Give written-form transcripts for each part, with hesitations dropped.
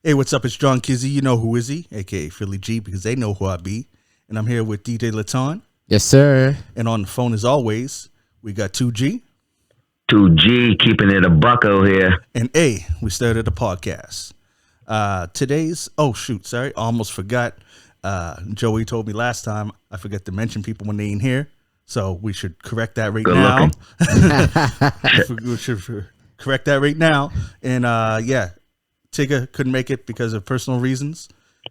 Hey, what's up? It's John Kizzy. You know who is he? AKA Philly G, because they know who I be. And I'm here with DJ Laton. Yes, sir. And on the phone, as always, we got 2G. 2G, keeping it a bucko here. And A, we started a podcast. Today's, I almost forgot. Joey told me last time I forgot to mention people when they ain't here. So we should correct that right now. We should correct that right now. And Tigger couldn't make it because of personal reasons.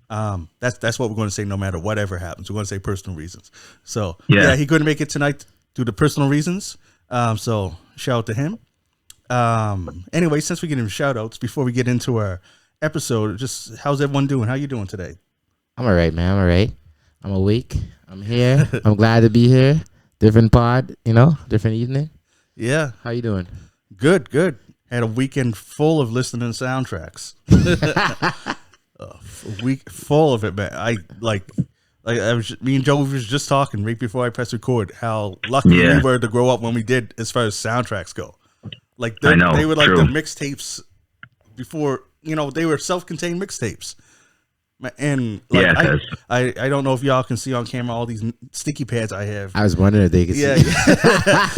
That's what we're going to say no matter whatever happens. We're going to say personal reasons. So yeah, he couldn't make it tonight due to personal reasons. So shout out to him. Anyway, since we're getting shout outs, before we get into our episode, just how's everyone doing? How you doing today? I'm all right, man. I'm all right. I'm awake. I'm here. I'm glad to be here. Different pod, different evening. Yeah. How you doing? Good. Had a weekend full of listening to soundtracks. A week full of it, man. Me and Joe was just talking right before I pressed record how lucky we were to grow up when we did as far as soundtracks go. Like they were like the mixtapes before, they were self-contained mixtapes. And I don't know if y'all can see on camera all these sticky pads I have. I was wondering if they could see.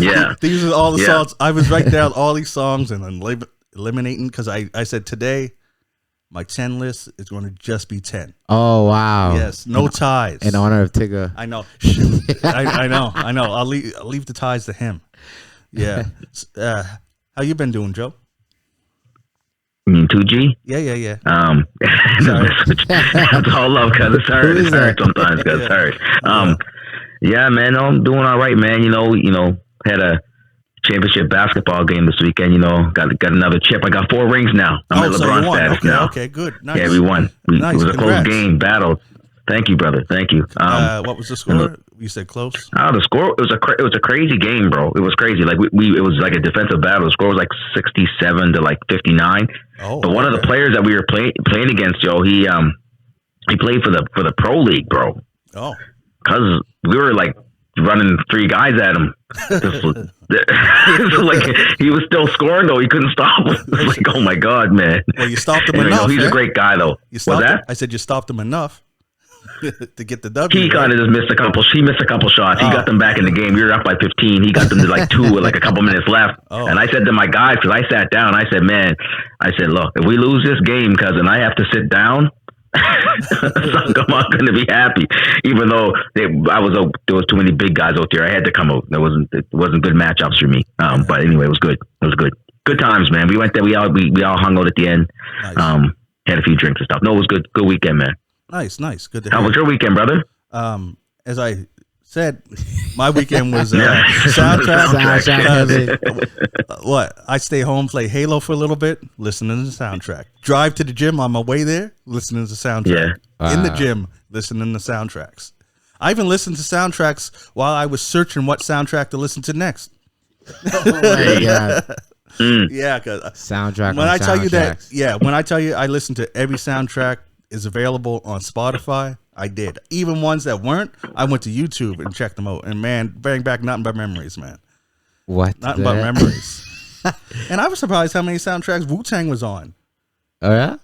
Yeah. These are all the songs. I was writing down all these songs and then eliminating because I said today my 10 list is going to just be 10. Oh, wow. Yes, no ties. In honor of Tigger. I know. I know. I'll leave the ties to him. Yeah. How you been doing, Joe? You mean 2G? Yeah. Sorry. That's all love, cuz it's hard. It's hard sometimes, cuz it's hard. Yeah, man, I'm doing all right, man. Had a championship basketball game this weekend. Got another chip. I got 4 rings now. I'm at LeBron status now. Okay, good. Nice. Yeah, we won. Nice. It was a close game, battle. Thank you, brother. Thank you. What was the score? You said close. The score it was a crazy game, bro. It was crazy. Like it was like a defensive battle. The score was like 67 to like 59. But one of the players that we were playing against, Joe, he played for the pro league, bro. Oh, because we were like running 3 guys at him. Like he was still scoring though. He couldn't stop. Like, oh my god, man. Well, you stopped him enough. He's a great guy though. What's that? I said you stopped him enough to get the W. He kind of just missed a couple. He missed a couple shots. He got them back in the game. We were up by 15. He got them to like 2 with like a couple minutes left. And I said to my guys, because I sat down, I said, look, if we lose this game, cousin, I have to sit down. I'm not going to be happy, even though there was too many big guys out there. I had to come out. It wasn't good matchups for me. But anyway, it was good. It was good. Good times, man. We went there. We all hung out at the end. Nice. Had a few drinks and stuff. No, it was good. Good weekend, man. Nice. Good to hear. How was your weekend, brother? As I said, my weekend was soundtrack. What? I stay home, play Halo for a little bit, listening to the soundtrack. Drive to the gym on my way there, listening to the soundtrack. Yeah. In the gym, listening to soundtracks. I even listened to soundtracks while I was searching what soundtrack to listen to next. Oh my god. Yeah, because soundtrack. When I tell you that, when I tell you I listen to every soundtrack is available on Spotify, I did. Even ones that weren't, I went to YouTube and checked them out. And man, bring back nothing but memories, man. What? Nothing but memories. And I was surprised how many soundtracks Wu-Tang was on. Oh yeah?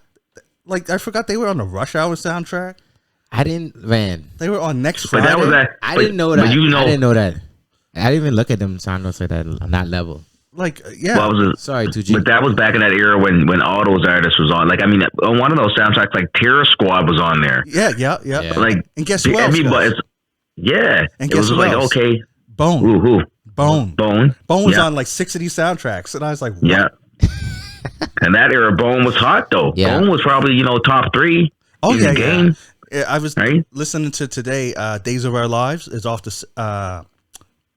Like I forgot they were on the Rush Hour soundtrack. I didn't, man. They were on Next Friday. But that was that. I didn't know that. I didn't know that. I didn't even look at them soundtracks like that on that level. Like, yeah. Well, sorry, 2G. But that was back in that era when all those artists was on. Like, I mean, on one of those soundtracks, like Terror Squad was on there. Yeah. Like, and guess who else? Everybody, yeah. And guess who like, else? okay. Bone. Who? Bone was on like 6 of these soundtracks. And I was like, what? Yeah. And that era, Bone was hot, though. Yeah. Bone was probably, top 3 in the game. Yeah. I was listening to today, Days of Our Lives is off the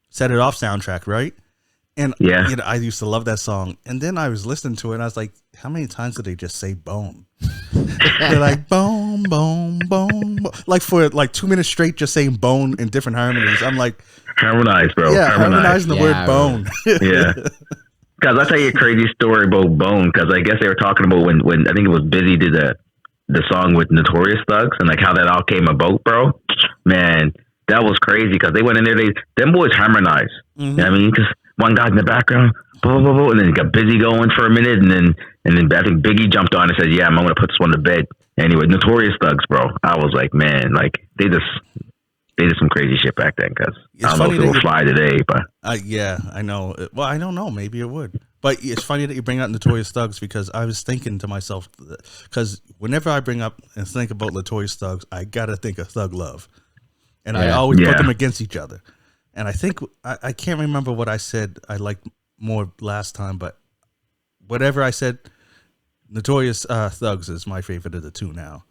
Set It Off soundtrack, right? And I used to love that song. And then I was listening to it and I was like, how many times did they just say bone? They're like bone, bone, bone, bone. Like for like 2 minutes straight just saying bone in different harmonies. I'm like, harmonize, bro. Yeah, harmonizing the word bone. Yeah. Because I'll tell you a crazy story about Bone, because I guess they were talking about when I think it was Busy did the song with Notorious Thugs and like how that all came about, bro. Man, that was crazy because they went in there, them boys harmonized. Mm-hmm. You know what I mean? Just one guy in the background, blah, blah, blah, and then it got busy going for a minute, and then I think Biggie jumped on and said, "Yeah, I'm gonna put this one to bed." Anyway, Notorious Thugs, bro. I was like, man, like they did some crazy shit back then. Because I don't know if it will fly today, but yeah, I know. Well, I don't know. Maybe it would. But it's funny that you bring up Notorious Thugs because I was thinking to myself, because whenever I bring up and think about Notorious Thugs, I gotta think of Thug Love, and I always put them against each other. And I think I can't remember what I said I liked more last time, but whatever I said, Notorious Thugs is my favorite of the two now.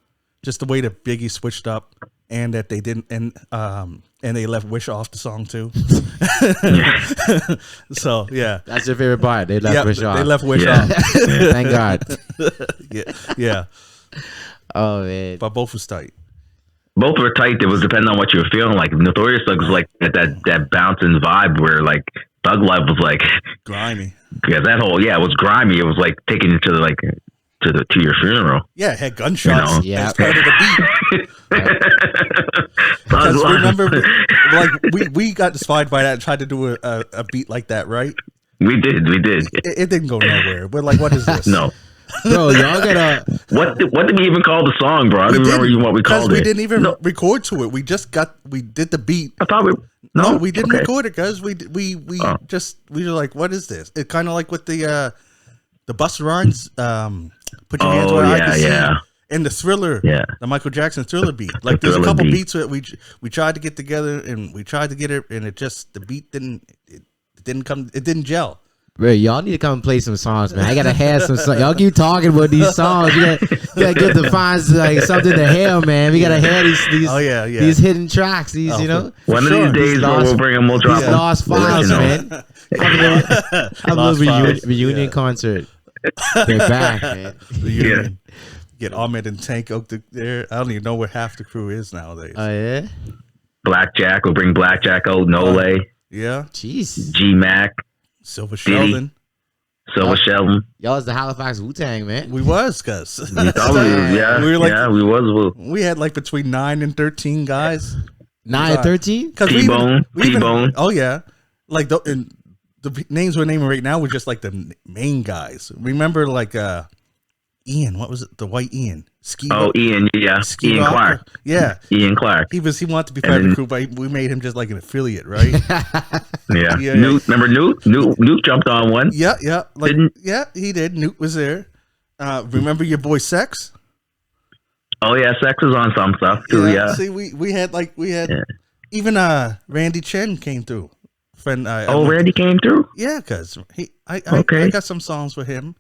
Just the way that Biggie switched up, and that they didn't, and they left Wish off the song too. So yeah, that's your favorite part. They left Wish off. They left Wish off. Thank God. Yeah. Oh man, but both was tight. Both were tight. It was depending on what you were feeling like. Notorious Thugs was like that bouncing vibe where like Thug Life was like grimy. Yeah, that whole it was grimy. It was like taking you to like to your funeral. Yeah, it had gunshots. Yeah, part of the beat. Because remember, like we got inspired by that and tried to do a beat like that, right? We did. It didn't go nowhere. We're like, what is this? No. Bro, y'all gotta. What did we even call the song, bro? I don't remember even what we called it. We didn't even record to it. We just did the beat. I thought no, we didn't record it, guys. We were like, what is this? It kind of like with the Busta Rhymes, put your hands where I can see, and the Thriller, the Michael Jackson Thriller beat. Like there's a couple beats that we tried to get together and we tried to get it, and the beat didn't gel. Bro, y'all need to come and play some songs, man. I gotta have some songs. Y'all keep talking about these songs. You gotta get the finds like something to hail, man. We gotta have these hidden tracks. These one of these days we'll bring them. We'll drop them. Lost files, man. Have a little reunion concert. They're back, man. Reunion. Get Ahmed and Tank out there. I don't even know where half the crew is nowadays. Oh yeah. Blackjack. We'll bring Blackjack out. Nole. Yeah. Jeez. G-Mac. Silver Sheldon. Y'all was the Halifax Wu-Tang, man. We was, cuz. We were like, we was. We had like between 9 and 13 guys. 9 and 13? T-Bone. Oh yeah. Like the names we're naming right now were just like the main guys. Remember like Ian, what was it? The white Ian. Ian, yeah. Ian Clark. Yeah. Ian Clark. He wanted to be part of the crew, but we made him just like an affiliate, right? Yeah. Newt, remember Newt? Newt jumped on one. Yeah. He did. Newt was there. Remember your boy Sex? Oh yeah, Sex was on some stuff too, yeah. See, we had even Randy Chen came through. Friend Randy came through? Yeah, cuz I got some songs with him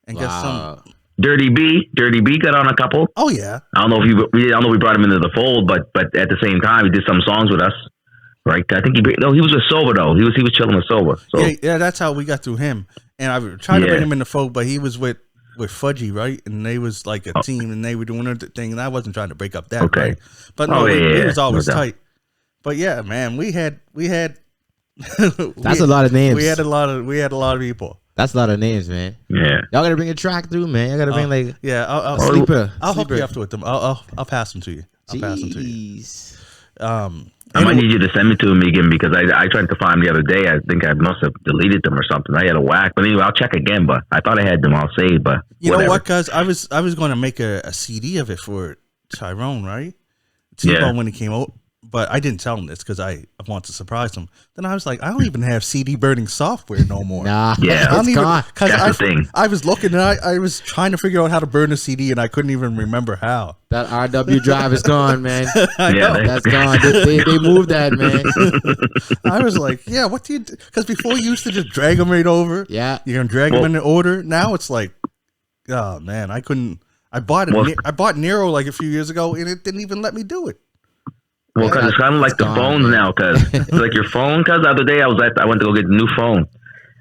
and got some Dirty B got on a couple. Oh yeah. I don't know if we brought him into the fold, but at the same time he did some songs with us, right? I think he was with Soba though. He was chilling with Soba. So. Yeah, that's how we got through him. And I tried to bring him in the fold, but he was with Fudgy, right? And they was like a team, and they were doing their thing, and I wasn't trying to break up that. Okay. Right? But no, it was always tight. But yeah, man, we had. That's a lot of names. We had a lot of people. That's a lot of names, man. Yeah. Y'all gotta bring a track through, man. Y'all gotta bring like I'll Sleeper. I'll hook you up with them. I'll pass them to you. I might need you to send me to him again because I tried to find them the other day. I think I must have deleted them or something. I had a whack, but anyway, I'll check again. But I thought I had them all saved. But you know what, guys? I was going to make a CD of it for Tyrone, right? T-Bone when he came out. But I didn't tell him this because I want to surprise him. Then I was like, I don't even have CD burning software no more. Nah, it's gone. That's the thing. I was looking and I was trying to figure out how to burn a CD and I couldn't even remember how. That RW drive is gone, man. Yeah, that's gone. They moved that, man. I was like, yeah, what do you do? Because before you used to just drag them right over. Yeah. You're going to drag them in the order. Now it's like, oh, man, I couldn't. I bought Nero like a few years ago and it didn't even let me do it. Well, because it's kind of like the phones now, because like your phone. Because the other day I went to go get a new phone,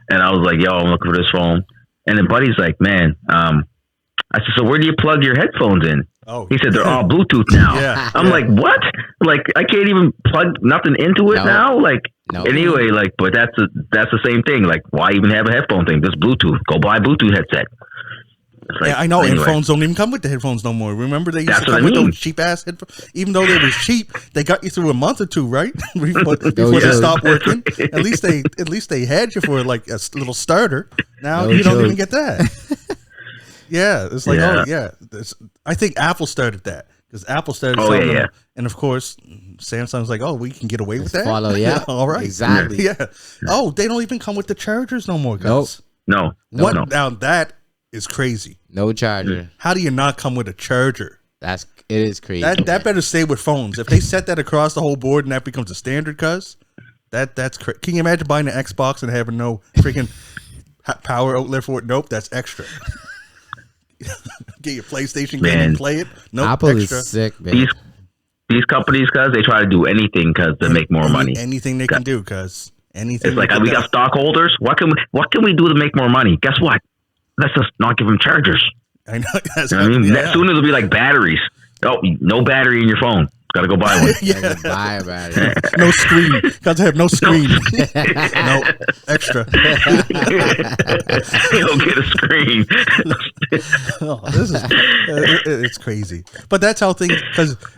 and I was like, "Yo, I'm looking for this phone." And then Buddy's like, "Man," I said, "So where do you plug your headphones in?" Oh, he said they're all Bluetooth now. I'm like, "What? Like I can't even plug nothing into it now?" Like anyway, like, but that's the same thing. Like, why even have a headphone thing? Just Bluetooth. Go buy a Bluetooth headset. Like, yeah, I know. Anyway. And phones don't even come with the headphones no more. Remember they used to come with those cheap ass headphones. Even though they was cheap, they got you through a month or two, right? before they stopped working. At least they had you for like a little starter. Now you don't even get that. Yeah, it's like I think Apple started that because Apple started. Them, and of course Samsung's like, we can get away with that. Follow, all right, exactly. Yeah. Oh, they don't even come with the chargers no more, guys. No. Now that is crazy. No charger. How do you not come with a charger? It is crazy. That better stay with phones. If they set that across the whole board and that becomes a standard, that's crazy. Can you imagine buying an Xbox and having no freaking power outlet for it? Nope, that's extra. Get your PlayStation game and play it. Nope, Apple extra. is sick, man. These companies, cuz they try to do anything to make more money. Anything they can do, cuz anything. It's like we got stockholders. What can we do to make more money? Guess what? Let's just not give them chargers. I know. Soon it'll be like batteries. Oh, no battery in your phone. Got to go buy one. Buy a battery. No screen. Got to have no screen. No extra. Go get a screen. It's crazy, but that's how things.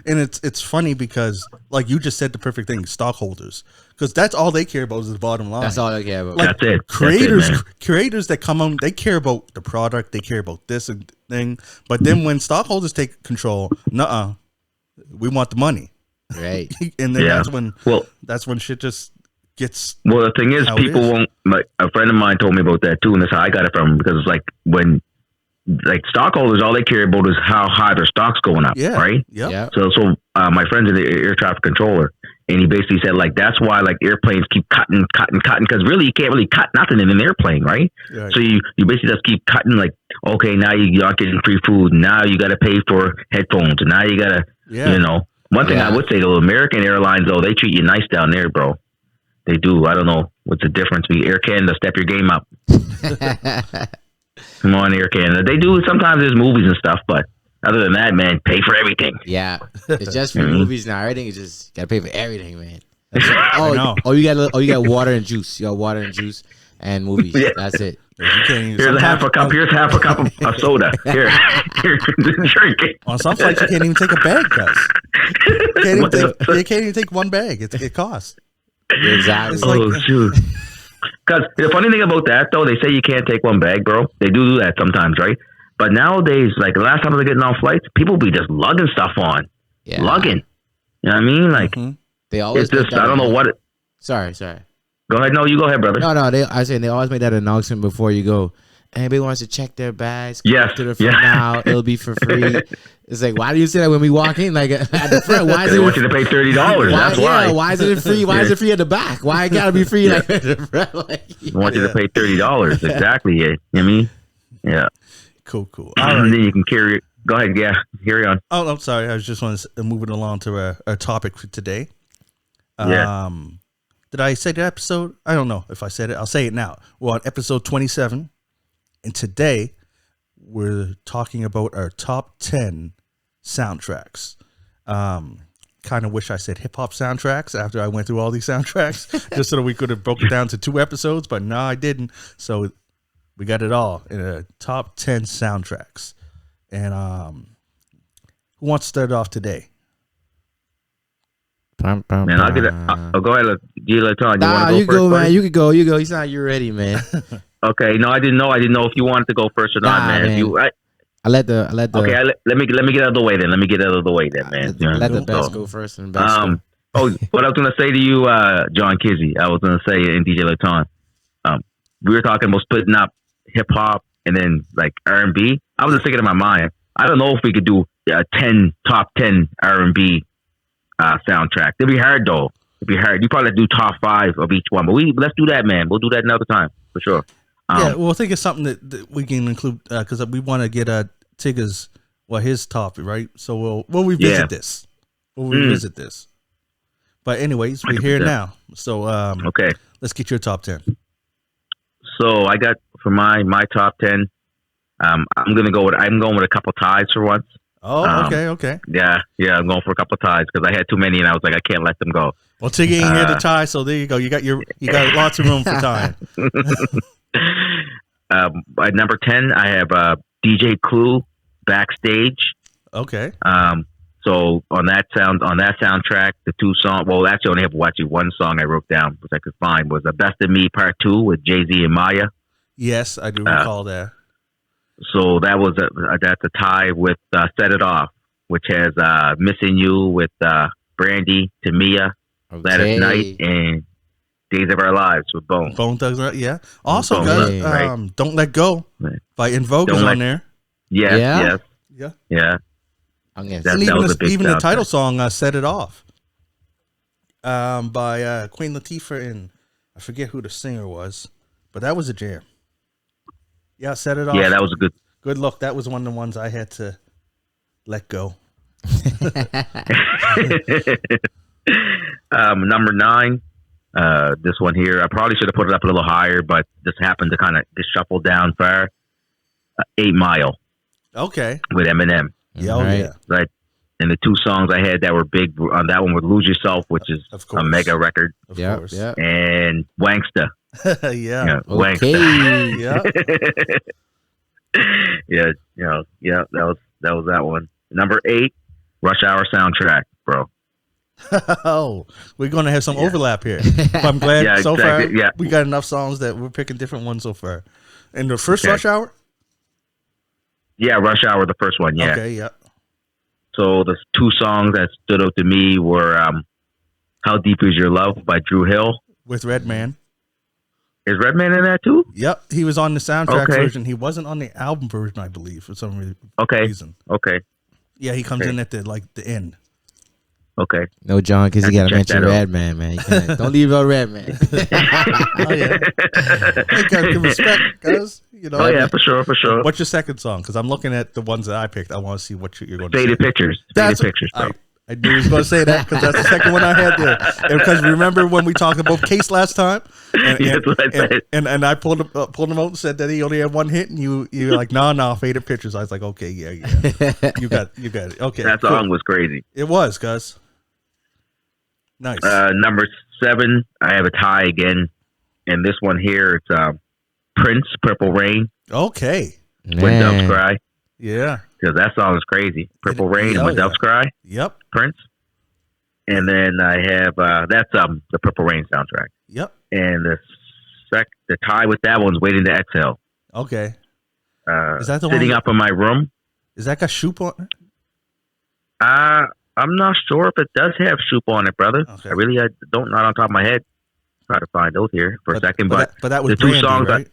It's funny because like you just said the perfect thing. Stockholders, because that's all they care about is the bottom line. That's all they care about. Like, that's it. Creators that come on, they care about the product. They care about this and thing. But then when stockholders take control, we want the money, right? And then that's when shit just gets. Well, the thing is, people won't. Like a friend of mine told me about that too, and that's how I got it from him. Because it's like when, like stockholders, all they care about is how high their stock's going up, right? Yeah. So my friend's an air traffic controller, and he basically said like that's why like airplanes keep cutting because really you can't really cut nothing in an airplane, right? So you basically just keep cutting like, okay, now you're not getting free food, now you got to pay for headphones, and now you got to. You know, one thing I would say though, American Airlines though, they treat you nice down there, bro. They do. I don't know what's the difference. Air Canada, step your game up. Come on, Air Canada. They do. Sometimes there's movies and stuff, but other than that, man, pay for everything. Yeah, it's just for movies now. Everything is just gotta pay for everything, man. You got water and juice. You got water and juice and movies. That's it. Here's half a cup of soda. Here, drink it. On some flights, you can't even take a bag, guys. You can't even take one bag. It costs. Exactly. Shoot. Because the funny thing about that, though, they say you can't take one bag, bro. They do that sometimes, right? But nowadays, like the last time I was getting on flights, people be just lugging stuff on. Yeah. Lugging. You know what I mean? Like, they always. It's just, I don't know what it. Sorry. Go ahead. No, you go ahead, brother. No. I say they always make that announcement before you go. Anybody wants to check their bags? Yes. To the front now. It'll be for free. It's like, why do you say that when we walk in? Like at the front, why is they want you to pay $30? That's why. Yeah, why is it free? Why is it free at the back? Why it gotta be free like at the front? Like, I want you to pay $30. Exactly. You know what I mean? Yeah. Cool. And then you can carry it. Go ahead. Yeah. Carry on. Oh, I'm sorry. I was just want to move it along to our topic for today. Did I say the episode? I don't know if I said it. I'll say it now. We're on episode 27. And today we're talking about our top 10 soundtracks. Kind of wish I said hip hop soundtracks after I went through all these soundtracks just so that we could have broken it down to 2 episodes, but no, I didn't. So we got it all in a top 10 soundtracks. And who wants to start off today? Man, I'll get it. I'll go ahead. You go first, man. You could go. You sound like you're ready, man. Okay. No, I didn't know if you wanted to go first or not, man. I let the. Okay, let me get out of the way then. Man. Let the best go first and best. What I was gonna say to you, John Kizzy, I was gonna say in DJ Laton, we were talking about splitting up hip hop and then like R&B. I was just thinking in my mind, I don't know if we could do top 10 R&B soundtrack. It'd be hard though. It'd be hard. You probably do top 5 of each one, but let's do that, man. We'll do that another time for sure. Well, I think it's something that we can include because we want to get Tigger's his topic, right? So we'll revisit this. We'll revisit this. But anyways, we're 100%. Here now. So okay, let's get your top 10. So I got for my top 10. I'm going with a couple ties for once. Oh, okay. Yeah, I'm going for a couple ties because I had too many and I was like, I can't let them go. Well, Tiggy ain't here to tie, so there you go. You got lots of room for tying. At number 10, I have DJ Clue, Backstage. Okay. So on that soundtrack, the two songs. Well, actually, I only have one song I wrote down, which I could find, was "Best of Me" Part 2 with Jay-Z and Maya. Yes, I do recall that. So that's a tie with "Set It Off," which has "Missing You" with Brandy, Tamia, Gladys Knight, and "Days of Our Lives" with Bone. Bone Thugs, yeah. Also, guys, "Don't Let Go" by In Vogue is on there. Yes. And even the title song, "Set It Off," by Queen Latifah, and I forget who the singer was, but that was a jam. Yeah, "Set It Off." Yeah, that was a good look. That was one of the ones I had to let go. Number 9, this one here, I probably should have put it up a little higher, but this happened to kind of just shuffle down far. 8 Mile. Okay. With Eminem. Yeah. Right. And the two songs I had that were big on that one was "Lose Yourself," which is a mega record. Of course. Yeah. And "Wanksta." Yeah. Okay. Yeah. That was that one. Number 8, Rush Hour soundtrack, bro. Oh, we're gonna have some overlap here. But I'm glad so far we got enough songs that we're picking different ones so far. And the first Rush Hour? Yeah, Rush Hour, the first one, yeah. Okay, yeah. So the two songs that stood out to me were "How Deep Is Your Love" by Dru Hill. With Redman. Is Redman in that too? Yep, he was on the soundtrack version. He wasn't on the album version, I believe, for some reason. Okay. Yeah, he comes in at the end. Okay. No, John, because you got to mention Redman, man. You can't, don't leave out Redman. Oh, yeah. Hey, guys, give respect, guys. You know, for sure. What's your second song? Because I'm looking at the ones that I picked. I want to see what you're going to say. Faded Pictures. Faded Pictures, bro. I knew he was going to say that because that's the second one I had there. And because remember when we talked about Case last time? And I pulled him out and said that he only had one hit, and you were like, no, Faded Pictures. I was like, okay, yeah. You got it. Okay. That song was crazy. It was, Gus. Nice. Number 7, I have a tie again. And this one here, it's Prince, "Purple Rain." Okay. When Doves Cry. Yeah. Because that song is crazy. "Purple Rain" and "When Doves Cry." Yep. Prince. And then I have that's the "Purple Rain" soundtrack. Yep. And the tie with that one's "Waiting to Exhale." Okay. Is that the Sitting one? Up in My Room. Is that got Shoop on it? I'm not sure if it does have Shoop on it, brother. Okay. I don't, not on top of my head. Try to find those here for a second. But that was the two Brandy, songs, right?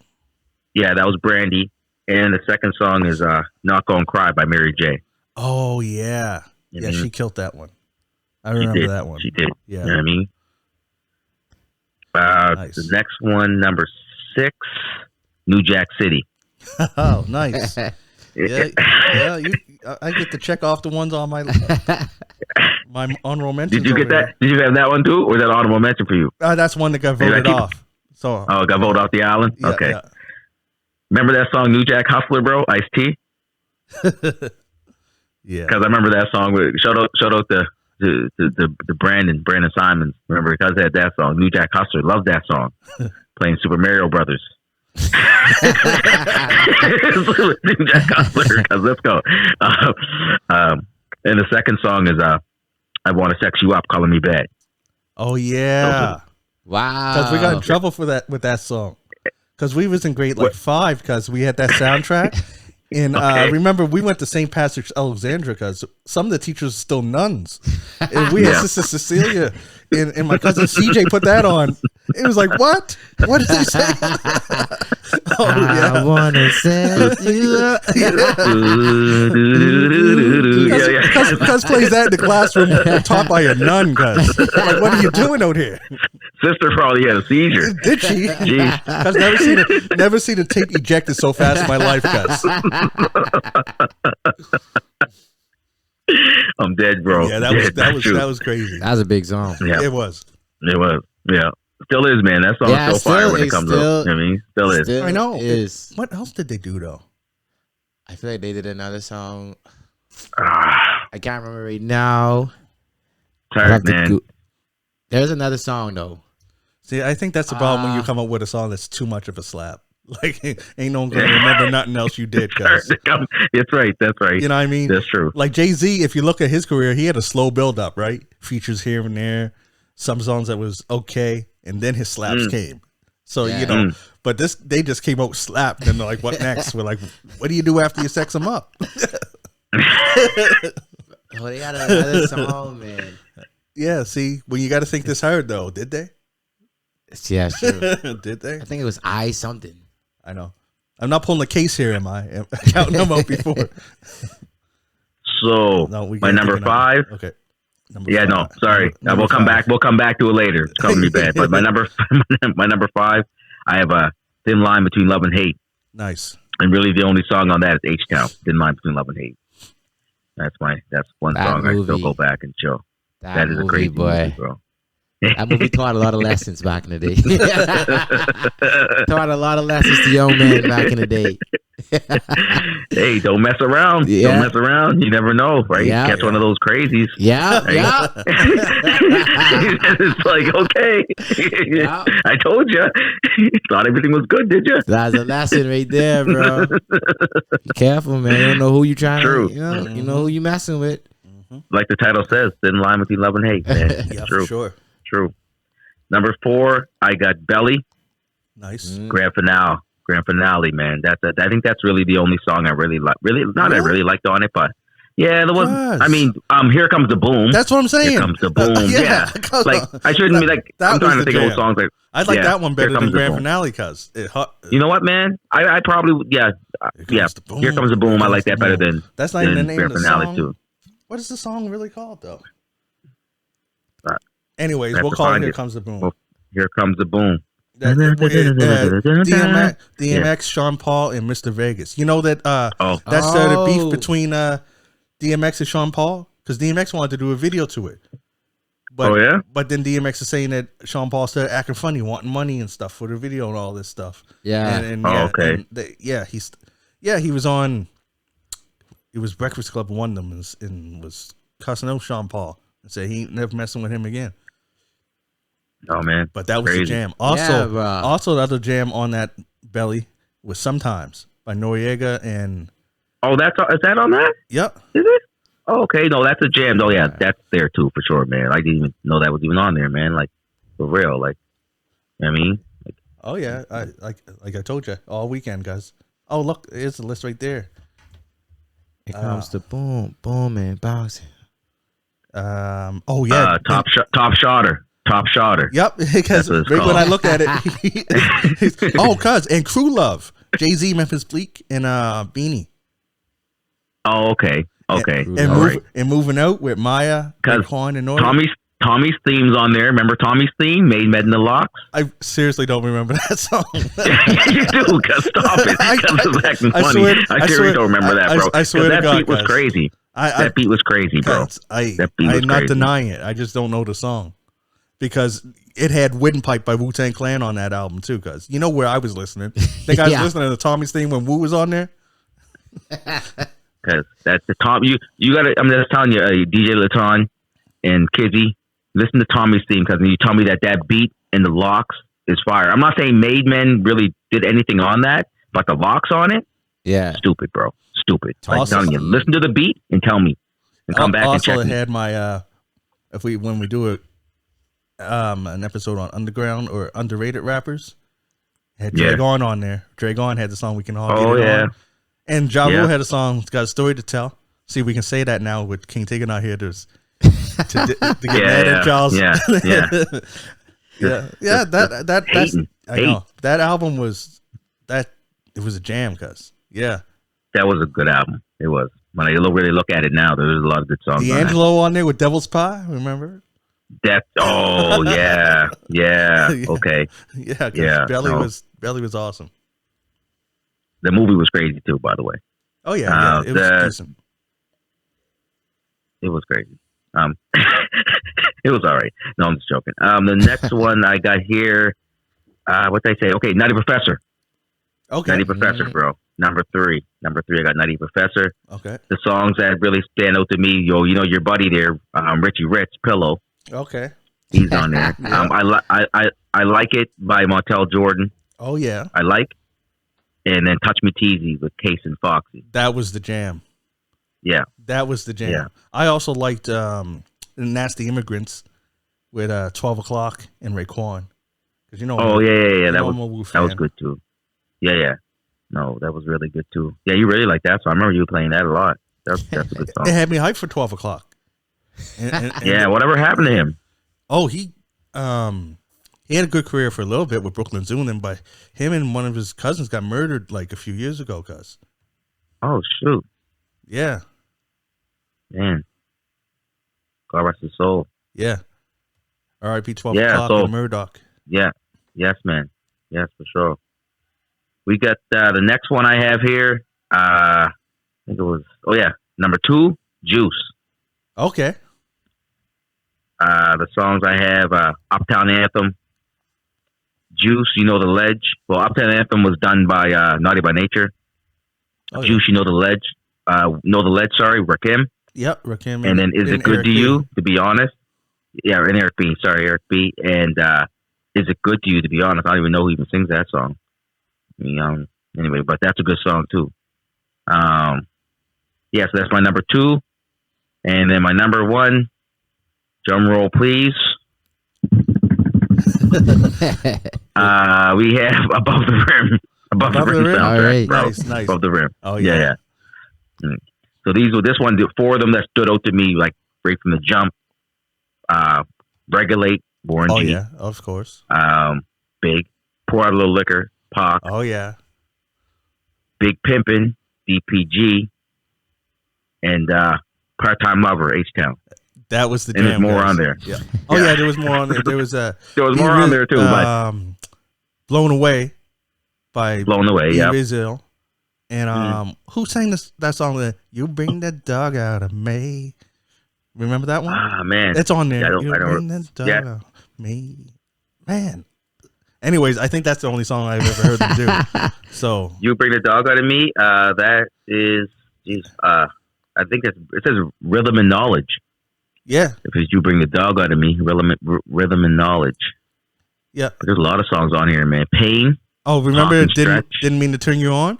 that was Brandy. And the second song is "Not Gonna Cry" by Mary J. Oh, yeah. Mm-hmm. Yeah, she killed that one. I remember that one. She did. Yeah. You know what I mean? Nice. The next one, number 6, New Jack City. Oh, nice. Yeah. I get to check off the ones on my honorable mentions. Did you get that? Did you have that one too, or was that honorable mention for you? That's one that got voted off. So. Oh, got voted off the island. Yeah, okay. Yeah. Remember that song, "New Jack Hustler," bro? Ice-T. Yeah. Because I remember that song. Shout out to Brandon Simons. Remember, because they had that song, "New Jack Hustler." Love that song. Playing Super Mario Brothers. New Jack Hustler. Because let's go. And the second song is "I Want to Sex You Up, Calling Me Bad." Oh yeah. Wow. Because we got in trouble for that with that song. Because we was in grade 5 because we had that soundtrack. And remember, we went to St. Patrick's, Alexandria, because some of the teachers were still nuns. And we had Sister Cecilia and my cousin CJ put that on. It was like, what? What did they say? I want to set you up. Cuz plays that in the classroom taught by a nun, cuz. Like, what are you doing out here? Sister probably had a seizure. Did she? Cuz never seen a tape ejected so fast in my life, cuz. I'm dead, bro. Yeah, that was crazy. That was a big song. Yeah. It was. Yeah. Still is, man. That song's so fire when it comes up. I mean, still is. I know. Is. What else did they do though? I feel like they did another song. I can't remember right now. Tired, man. There's another song though. See, I think that's the problem when you come up with a song that's too much of a slap. Like, ain't no one gonna remember nothing else you did. That's right. That's right. You know what I mean? That's true. Like Jay-Z, if you look at his career, he had a slow build up, right? Features here and there, some songs that was okay, and then his slaps came. So, you know, but they just came out slapped, and they're like, what next? We're like, what do you do after you sex them up? Oh, they got another song, man. Yeah, see, when you got to think this hard, though, did they? Yeah, sure. Did they? I think it was I something. I know. I'm not pulling the case here, am I? I'm counting them out before. So, my number 5. Okay. No, sorry. We'll come back. We'll come back to it later. It's calling me bad. But my number 5, I have a Thin Line Between Love and Hate. Nice. And really, the only song on that is H-Town. Thin Line Between Love and Hate. That's one song I still go back and show. That is a crazy movie, bro. That movie taught a lot of lessons back in the day. Taught a lot of lessons to young men back in the day. Hey, don't mess around. Yeah. Don't mess around. You never know, right? Yeah. Catch one of those crazies. Yeah, right? Yeah. It's like, okay. Yeah. I told you. Thought everything was good, did you? That's a lesson right there, bro. Be careful, man. You don't know who you trying True. to, you know who you messing with. Like the title says, Thin Line Between Love and Hate, man. Yeah, True. For sure. True. Number 4, I got Belly. Nice. Grand finale, man. I think that's really the only song I really like. I really liked on it, but yeah, there was. I mean, Here Comes the Boom. That's what I'm saying. Here Comes the Boom. Yeah. Like I shouldn't be like. I'm trying to think of songs like. I like that one better than Grand Finale because you know what, man? I probably Here Comes the Boom. I like that better than. That's not even the name Grand of the Finale song. too. What is the song really called though? Anyways, we'll call it Here Comes the Boom. Here Comes the Boom. DMX, Sean Paul, and Mr. Vegas. You know that that started beef between DMX and Sean Paul because DMX wanted to do a video to it. But, But then DMX is saying that Sean Paul started acting funny, wanting money and stuff for the video and all this stuff. Yeah. Okay. He was on. It was Breakfast Club won them and was cussing out Sean Paul and said he ain't never messing with him again. Oh man! But that was the jam. Also, the other jam on that Belly was Sometimes by Noriega and. Oh, is that on that? Yep. Is it? Oh, okay, no, that's a jam. Oh yeah, that's there too for sure, man. I didn't even know that was even on there, man. Like for real, like. You know what I mean. Like, oh yeah, I told you all weekend, guys. Oh look, it's the list right there. It comes to boom, boom, and bouncing. Oh yeah. Top shotter. Yep, because when I looked at it, and Crew Love, Jay-Z, Memphis Bleak, and Beanie. Oh, okay. And moving out with Maya, Raekwon, and Nori. Tommy's theme's on there. Remember Tommy's theme, Made in the Locks? I seriously don't remember that song. You do, because stop it. Because it's acting funny. I seriously don't remember that, bro. I swear to God, that beat was crazy. That beat was crazy, bro. I'm not denying it. I just don't know the song. Because it had Windpipe by Wu-Tang Clan on that album too. Because you know where I was listening. I think I was listening to Tommy's theme when Wu was on there. Because that's the Tom. You got to. I'm just telling you, DJ Laton and Kizzy, listen to Tommy's theme because you tell me that beat and the locks is fire. I'm not saying Made Men really did anything on that, but the locks on it, stupid, bro, stupid. I'm telling you, listen to the beat and tell me, and come back and check. Also, it had my when we do an episode on underground or underrated rappers. Had Dragon on there. Dragon had the song We Can All Get It On. And Ja Rule had a song, it's got a story to tell. See, we can say that now with King Tigger not here to get mad at Charles. Yeah. That's I know. That album was it was a jam, cuz. Yeah. That was a good album. It was. When I really look at it now, there's a lot of good songs. D'Angelo on there with Devil's Pie, remember? Okay. Belly was awesome. The movie was crazy too, by the way. Oh yeah, it was decent. It was crazy. It was all right. No, I'm just joking. The next one I got here, what did I say? Okay, Nutty Professor. Okay, Nutty Professor, bro. Number three, I got Nutty Professor. Okay. The songs that really stand out to me, you know your buddy there, Richie Rich, Pillow. Okay. He's on there. I like it by Montel Jordan. Oh yeah. I like and then Touch Me Teasy with Case and Foxy. That was the jam. Yeah. That was the jam. Yeah. I also liked Nasty Immigrants with 12 O'Clock and Raekwon. Cause you know. Oh yeah. That was good too. Yeah. No, that was really good too. Yeah, you really like that song. I remember you playing that a lot. That's a good song. It had me hyped for 12 O'Clock. And yeah, whatever happened to him? Oh, he had a good career for a little bit with Brooklyn Zoonin', but him and one of his cousins got murdered like a few years ago, cuz. Oh shoot. Yeah. Man. God rest his soul. Yeah. R.I.P. 12 O'Clock and Murdoch. Yeah. Yes, man. Yes, for sure. We got the next one I have here. I think it was, number 2, Juice. Okay. The songs I have, Uptown Anthem, Juice, You Know the Ledge. Well, Uptown Anthem was done by Naughty by Nature. Juice, You Know the Ledge. Rakim. Yep, Rakim. And then Is It Good to You, to be honest? Yeah, and Eric B. Sorry, Eric B. And Is It Good to You, to be honest? I don't even know who even sings that song. Anyway, but that's a good song too. So that's my number 2. And then my number 1, drum roll please. We have Above the Rim. Above the Rim soundtrack, all right. bro. Nice. Above the Rim. Oh yeah. So this one, 4 of them that stood out to me like right from the jump. Regulate, Warren G. Oh yeah, of course. Big, Pour Out a Little Liquor, Pac. Oh yeah. Big Pimpin', DPG, and Part-Time Lover, H-Town. That was the jam. And there's more on there. Yeah. Oh yeah, there was more on there. There was more on there too. Blown Away by yeah. Rizzo. And who sang that song? You Bring That Dog Out of Me. Remember that one? Ah man, it's on there. Yeah, you Bring That Dog Out of Me, man. Anyways, I think that's the only song I've ever heard them do. So You Bring the Dog Out of Me. That is, I think it says Rhythm and Knowledge. Yeah. If it's You Bring the Dog Out of Me, Rhythm and Knowledge. Yeah. But there's a lot of songs on here, man. Pain. Oh, remember didn't mean to turn you on?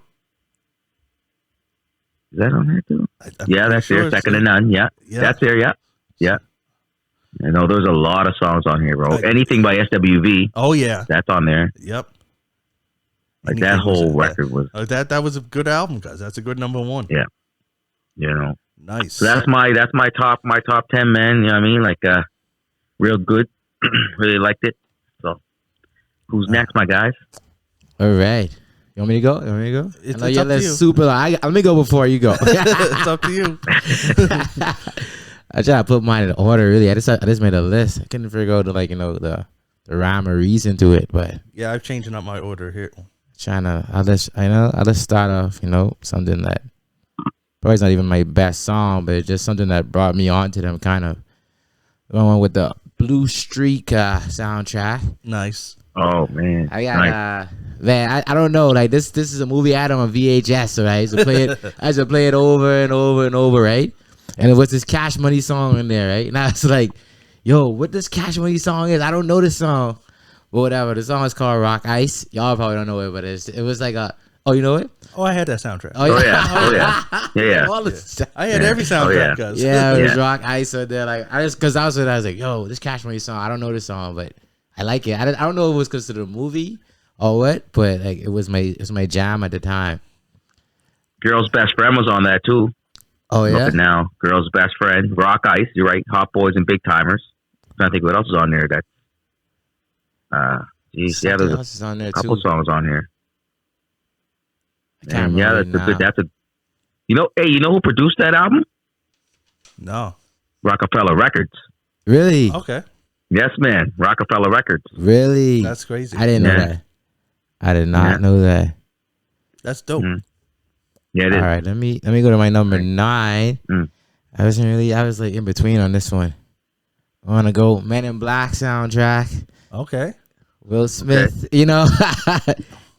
Is that on there too? That's there. Second to None. Yeah. That's there. Yeah. I know there's a lot of songs on here, bro. Anything by SWV. Oh yeah, that's on there. Yep. Like that whole record was that was a good album, guys. That's a good number 1. Yeah. You know. Nice. So that's my top 10, man. You know what I mean? Like real good. Really liked it. So who's next, my guys? All right. You want me to go? It's up to you. Super. Let me go before you go. It's up to you. I try to put mine in order. Really, I just made a list. I couldn't figure out the rhyme or reason to it, but yeah, I'm changing up my order here. I'll just start off. Something that probably not even my best song, but it's just something that brought me on to them. Kind of going with the Blue Streak soundtrack. Nice. Oh man, I got man. I don't know. Like this is a movie I had on VHS. Right, I used to play it over and over and over. Right. And it was this Cash Money song in there, right? And I was like, yo, what this Cash Money song is? I don't know this song. But whatever. The song is called Rock Ice. Y'all probably don't know it, but it was like you know it? Oh, I had that soundtrack. Oh yeah. Yeah. I had every soundtrack, guys. Yeah, it was Rock Ice. So they're like, I was like, yo, this Cash Money song, I don't know this song, but I like it. I don't know if it was because of the movie or what, but like it was my jam at the time. Girl's Best Friend was on that too. Oh yeah. Now, Girl's Best Friend, Rock Ice. You're right. Hot Boys and Big Timers. I'm trying to think what else is on there. There's a couple songs on here. And that's a. You know who produced that album? No. Rockefeller Records. Really? Okay. Yes, man. Rockefeller Records. Really? That's crazy. I didn't know that. I did not know that. That's dope. Mm-hmm. Yeah, it is. All right, let me go to my number 9. I was like in between on this one. I want to go Men in Black soundtrack. Okay. Will Smith, Yeah.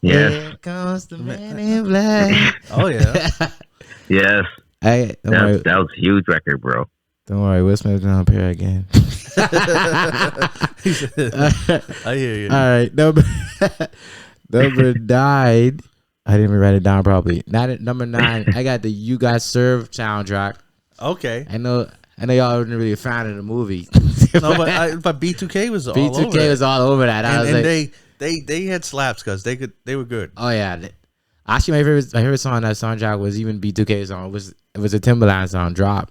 Here comes the Man in Black. Oh yeah. Yes. That was a huge record, bro. Don't worry, Will Smith's gonna appear again. I hear you. All right, number 9. I didn't even write it down properly. Not at number 9. I got the "You Got Served" soundtrack. Okay. I know y'all wasn't really a fan of the movie. No, but B2K was all over. B2K was all over that. I was And like, they had slaps because they were good. oh yeah. Actually, my favorite song on that soundtrack was even B2K song. It was a Timberland song, "Drop."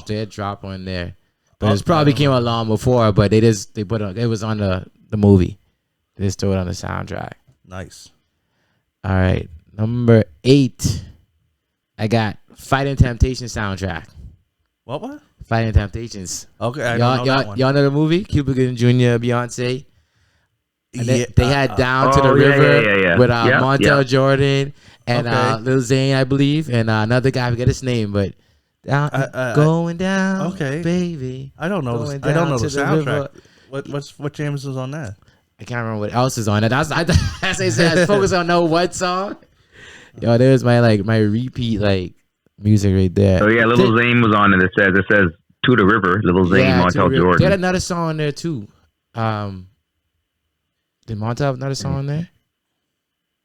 They had "Drop" on there, but it probably came out long before. But they put it was on the movie. They just threw it on the soundtrack. Nice. All right, number 8. I got "Fighting Temptations" soundtrack. What? "Fighting Temptations." Okay, I don't know that one. Y'all know the movie? Cuba Gooding Jr., Beyonce. And Yeah, they had "Down to the River" with Montel Jordan and Lil Zane, I believe, and another guy. I forget his name, but going down, okay, baby. I don't know. I don't know the soundtrack. What James was on that? I can't remember what else is on it. That's they said. I focus on what song. Yo, there's my repeat music right there. Oh yeah, Lil Zane was on it. It says "To the River." Lil Zane, Montel Jordan. They had another song on there too. Did Montel have another song on there?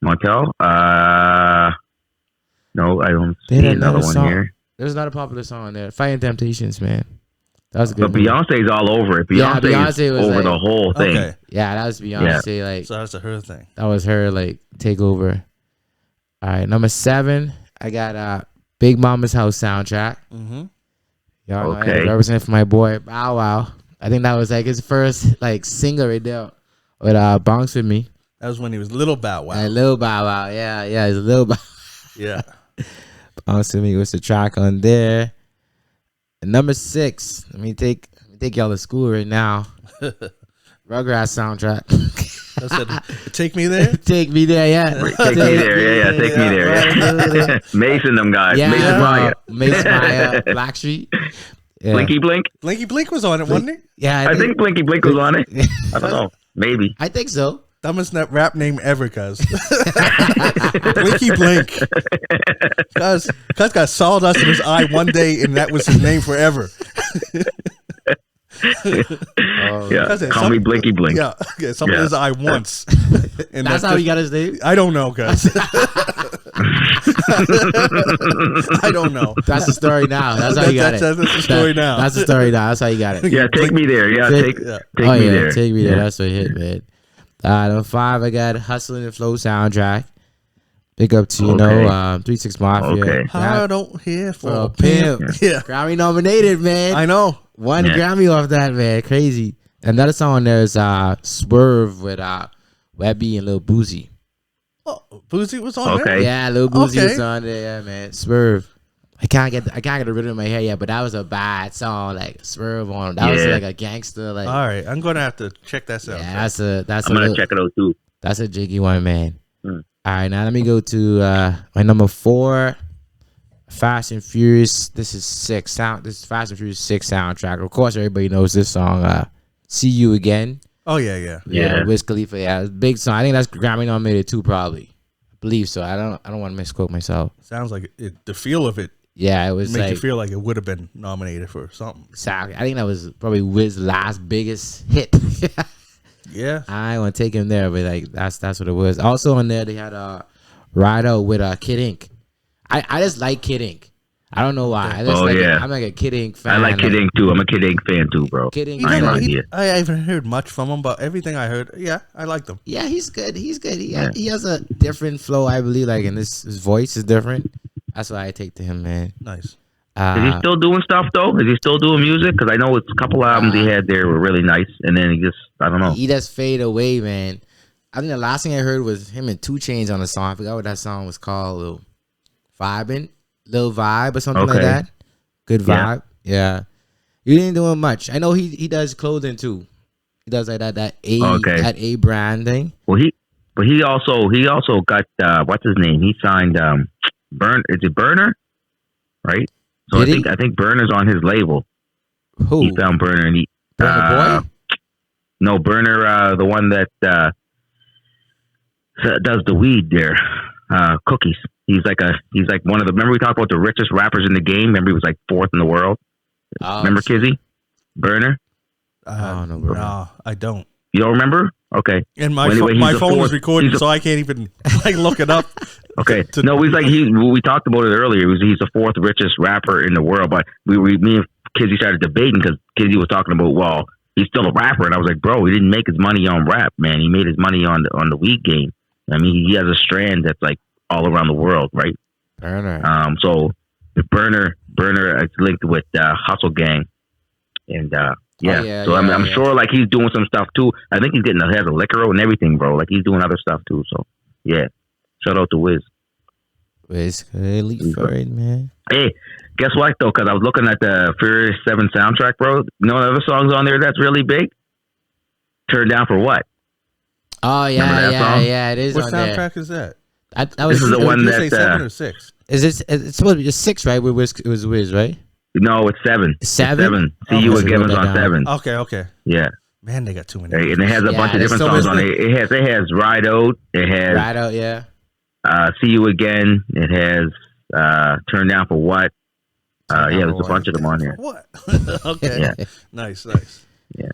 Montel? No, I don't see another one here. There's another popular song on there. "Fighting Temptations," man. That was a good. But Beyonce's all over it. Beyonce was over the whole thing. Okay. Yeah, that was Beyonce. Yeah. So that's her thing. That was her takeover. All right, number 7. I got "Big Mama's House" soundtrack. Mm-hmm. Y'all know I represent for my boy Bow Wow. I think that was his first single right there with "Bounce With Me." That was when he was Little Bow Wow. Little Bow Wow. Yeah, he's a Little Bow. Yeah. "Bounce With Me" was the track on there. And number 6. Let me take y'all to school right now. Rugrats soundtrack. Take Me There? Take Me There, yeah. Take Me There, yeah. Take Me There, yeah. Mason, them guys. Yeah, Mason Maya. Mason Maya, Blackstreet. Yeah. Blinky Blink? Blinky Blink was on it, wasn't it? Yeah, I think Blinky Blink was on it. I don't know. Maybe. I think so. Dumbest rap name ever, cuz. Blinky Blink. Cuz got sawdust in his eye one day, and that was his name forever. Call me Blinky Blink. Yeah, something in his eye once. And that's how he got his name? I don't know, cuz. I don't know. That's the story now. That's how you got it. That's the story now. That's the story now. That's how you got it. Yeah, Take Me There. Yeah, take me there. Take Me There. That's what hit, man. Number 5, I got "Hustlin' and Flow" soundtrack. Big up to 3 6 Mafia. Okay. I don't hear for a pimp. Yeah. Grammy nominated, man. I know. One Grammy off that, man. Crazy. Another song on there is "Swerve" with Webby and Lil Boosie. Oh, Boosie was on there? Yeah, Lil Boosie was on there, yeah, man. "Swerve." I can't get the rhythm in my head yet, but that was a bad song. "Swerve" on. That was a gangster. All right, I'm gonna have to check that out. Yeah, that's I'm gonna check it out too. That's a jiggy one, man. All right, now let me go to my number 4, Fast and Furious. This is Fast and Furious 6 soundtrack. Of course, everybody knows this song. "See You Again." Oh yeah. Wiz Khalifa. Yeah, big song. I think that's Grammy nominated too, probably. I believe so. I don't want to misquote myself. Sounds like the feel of it. Yeah, it was makes you feel like it would have been nominated for something. Exactly. I think that was probably Wiz's last biggest hit. Yeah. I want to take him there, but that's what it was. Also on there, they had Ride Out with Kid Ink. I just like Kid Ink. I don't know why. I'm like a Kid Ink fan. I like Kid Ink too. I'm a Kid Ink fan too, bro. Kid Ink. I haven't heard much from him, but everything I heard, I liked him. Yeah, he's good. He has a different flow, I believe. And his voice is different. That's what I take to him, man. Nice. Is he still doing stuff though? Is he still doing music? Because I know it's a couple albums he had there were really nice, and then he just I don't know. He just fade away, man. I think the last thing I heard was him and 2 Chainz on a song. I forgot what that song was called. Lil Vibe or something like that. Good vibe. Yeah. He didn't do much. I know he does clothing too. He does that A brand thing. Well, he also got what's his name? He signed Is it Burner? Right. So I think Burner's on his label. Who? He found Burner and Burner Boy? No, Burner, the one that does the weed there. Cookies. He's like one of the. Remember we talked about the richest rappers in the game. Remember he was 4th in the world. Remember Kizzy? Burner? No, I don't. You don't remember? Okay. And my phone was recording, so I can't even look it up. Okay. No, he's like we talked about it earlier. He's the fourth richest rapper in the world. But me and Kizzy started debating because Kizzy was talking about, well, he's still a rapper, and I was like, bro, he didn't make his money on rap, man. He made his money on the weed game. I mean, he has a strand that's like all around the world, right? Burner. So the Burner is linked with Hustle Gang, and so I'm sure like he's doing some stuff too. I think he's has a liquor and everything, bro. Like he's doing other stuff too. So yeah, shout out to Wiz. Wiz Khalifa, man. Hey, guess what though? Because I was looking at the Furious 7 soundtrack, bro. You know what other songs on there that's really big? Turn Down for What? Oh yeah, it is. What on soundtrack there. is that? This is the one Did you say that 7 or 6? Is this? It's supposed to be just 6, right? With Wiz, it was Wiz, right? No, it's 7. 7. See you again was on 7. Okay. Yeah. Man, they got too many. And it has a bunch of different songs on it. It has Ride Out. It has Ride Out, yeah. See You Again. It has Turn Down for What. There's a bunch of them on here. What? Okay. Yeah. Nice. Yeah.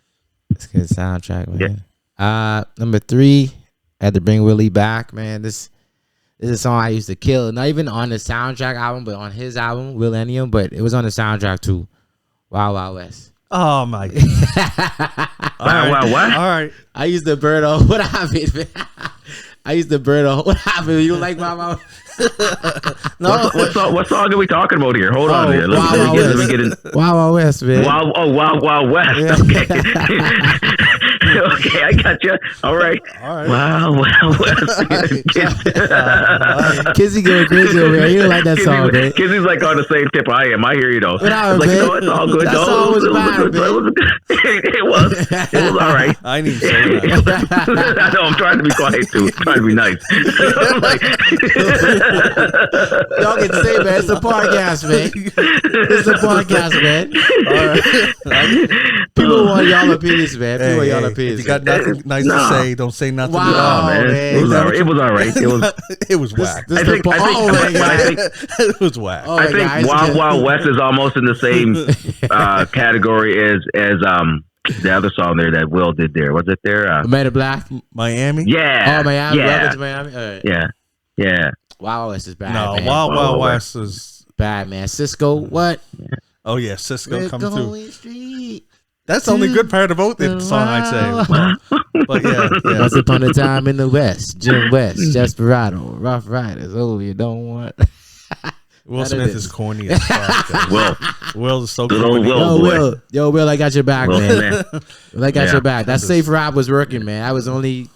It's a good soundtrack, man. Yeah. Number 3, I had to bring Willie back, man. This is a song I used to kill. Not even on the soundtrack album, but on his album, Willennium. But it was on the soundtrack too. Wild Wild West. Oh my God. Wow, what? All right. I used to burn a what happened, man? I used to burn a what happened? You don't like Wild Wild? No. What song are we talking about here? Hold on here. Wild Wild West, man. Wild Wild West. Yeah. Okay. Okay, I got you. All right. Wild West. Kizzy going crazy over here. You don't like that song, man. Kizzy's like on the same tip I am. I hear you though. What happened, like, man? no, it's all good. That song was bad, man. It was all right. I need to say that. I know. I'm trying to be quiet too. I'm trying to be nice. Y'all can say, man. It's a podcast, man. It's a podcast, man. All right. People want y'all opinions, man. People want y'all opinions. If you got nothing nice to say, don't say nothing. Wow, man. It was all right. It was whack. It was whack. Oh, I think Wild Wild West is almost in the same category as the other song there that Will did there. Was it there? Men in Black? Miami? Yeah. Oh, Miami. Yeah. Welcome to Miami. All right. Yeah. Wild West is bad, No, man. Wild West is bad, man. Cisco, what? Oh yeah, Cisco come through. Street. That's the only good part about the song, I'd say. But yeah. Once upon a time in the West, Jim West, Desperado, Rough Riders. Oh, you don't want. Will Smith is corny as fuck. Will is so corny. Will, I got your back, man. Will, I got your back. That safe rap was working, man. I was only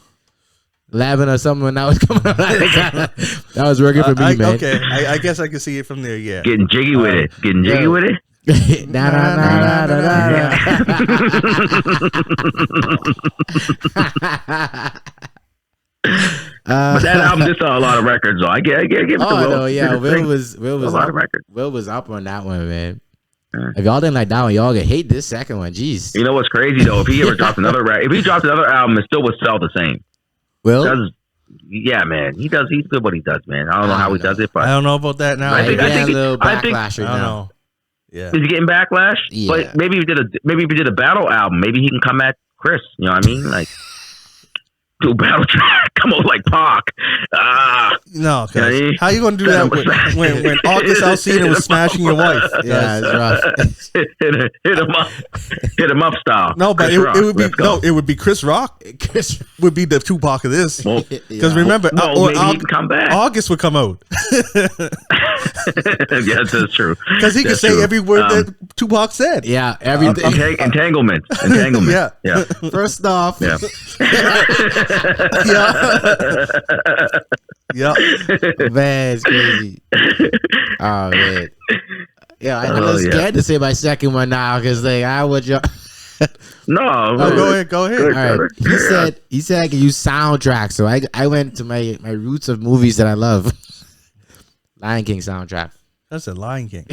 11 or something when that was coming out. That was working for me, man. Okay, I guess I can see it from there. Yeah, getting jiggy with it. Getting jiggy with it. But that album just saw a lot of records, though. I give it to Will. No, yeah, Will was a lot of records. Will was up on that one, man. If y'all didn't like that one, y'all could hate this second one. Jeez. You know what's crazy though? If he ever dropped another album, it still would sell the same. Will? Yeah, man. He's good what he does, man. I don't know how he does it, but I don't know about that now. I think I a little backlash don't right now. know. Yeah. Is he getting backlash? Yeah. But maybe if he did a battle album, maybe he can come at Chris. You know what I mean? Like do a battle track, come on like Pac. No, how you gonna do that when August Alsina was smashing your wife? Yeah, it's rough. hit him up style. No, but it would be Chris Rock. Chris would be the Tupac of this. Because remember, maybe he can come back. August would come out. Yes, that's true. Because he could say every word that Tupac said. Yeah, everything. Entanglement. Yeah. First off. Yeah. Yeah. Man, it's crazy. Oh man. Yeah, I'm scared to say my second one now because I would you. No, go ahead. All right. He said I can use soundtrack, so I went to my roots of movies that I love. Lion King soundtrack. That's a Lion King.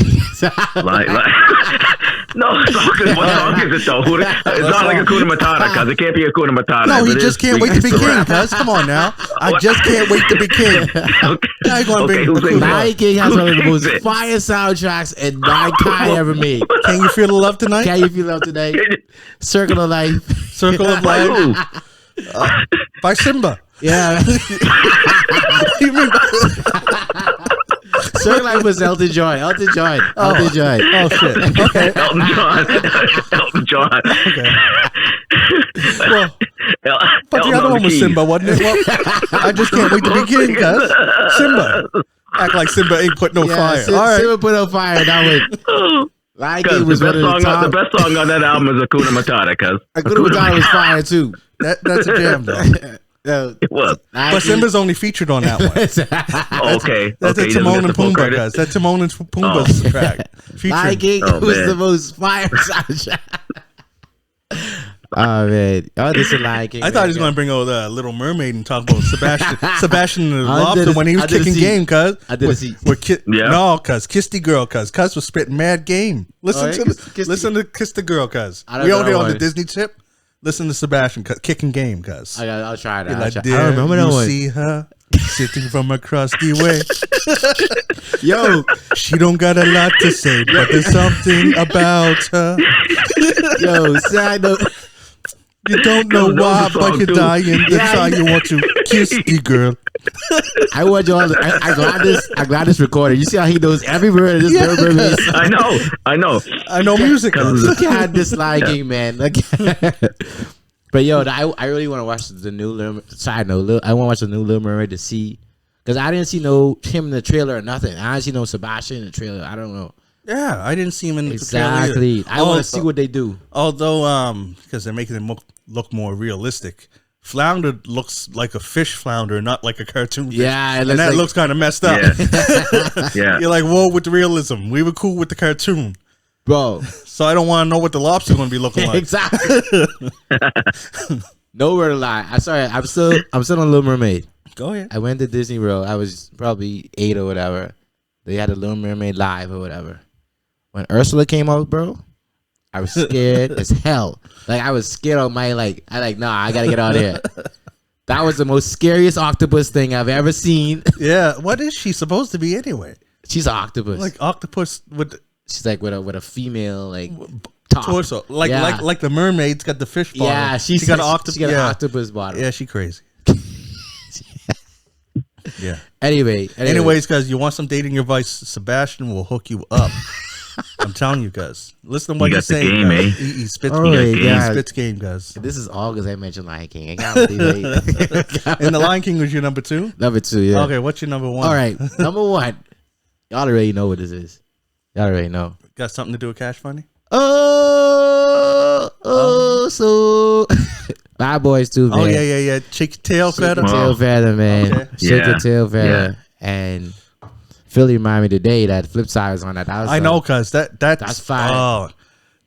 No, what song is it though? It's not like Hakuna Matata, cuz it can't be Hakuna Matata. No, he just can't wait to be king, cuz. Come on now. I just can't wait to be king. Lion King has one of the most fire soundtracks and mankind ever made. Can you feel the love tonight? Can you feel love tonight? Circle of Life. Circle of Life. By Simba. Yeah. You mean? Circle Life was Elton John. Elton John. Oh shit. Okay. Elton John. Elton John. Okay. Well, but the other one was Simba, wasn't it? Well, I just can't wait to begin, cuz Simba. Act like Simba ain't put no fire. All right. Simba put no fire. That was Lion King was one of the top. The best song on that album is Hakuna Matata, cuz. Hakuna Matata was fire too. That's a jam, though. It was. But Simba's only featured on that one. Okay. That's a Timon and Pumbaa, cuz. That's Timon and Pumbaa's track. Lion King was the most fire soundtrack. Oh man, this is Lion King. I thought he was going to bring over Little Mermaid and talk about Sebastian and the Lobster when he was kicking game, cuz. I didn't see. No, cuz Kiss the Girl, cuz was spitting mad game. Listen to Kiss the Girl, cuz. We over here on the Disney tip. Listen to Sebastian kicking game, cuz. I'll try that. I don't remember that one. See her sitting from across the way. Yo, she don't got a lot to say, but there's something about her. Yo, side note. You don't know why, but you're dying. That's how you want to kiss the girl. I want you all. I glad this recorded. You see how he knows every word of this Mermaid song? I know. I know music. Look at this Lion King, man. But yo, I really want to watch the new Little. Side note, I want to watch the new Little Mermaid to see, because I didn't see him in the trailer or nothing. I didn't see no Sebastian in the trailer. I don't know. Yeah, I didn't see him in the trailer. I want to see what they do. Although, because they're making him look more realistic. Flounder looks like a fish flounder, not like a cartoon fish. Yeah, and that looks kind of messed up. Yeah. You're like, whoa, with the realism. We were cool with the cartoon, bro. So I don't want to know what the lobster's going to be looking like. Exactly. Nowhere to lie. I'm still on Little Mermaid. Go ahead. I went to Disney World. I was probably 8 or whatever. They had a Little Mermaid live or whatever. When Ursula came out, bro, I was scared as hell. Like, I was scared of nah, I gotta get out of here. That was the most scariest octopus thing I've ever seen. Yeah, what is she supposed to be anyway? She's an octopus. Like octopus with. She's like with a female top. Torso, like the mermaid's got the fish bottom. Yeah, she got an octopus. She got an octopus bottom. Yeah, she crazy. Yeah. Anyways, guys, you want some dating advice? Sebastian will hook you up. I'm telling you guys. Listen to what he's saying. Game, eh? He spits game. He spits game, guys. This is all because I mentioned Lion King. I can't believe it. And the Lion King was your number 2? Number 2, yeah. Okay, what's your number 1? All right, number 1. Y'all already know what this is. Y'all already know. Got something to do with Cash Money? So Bad Boys too, man. Oh yeah. Chick Tail Feather. Tail Feather, man. Okay. Shake your Tail Feather. And Philly reminded me today that Flip Side was on that. I know, cuz that's fine. Oh,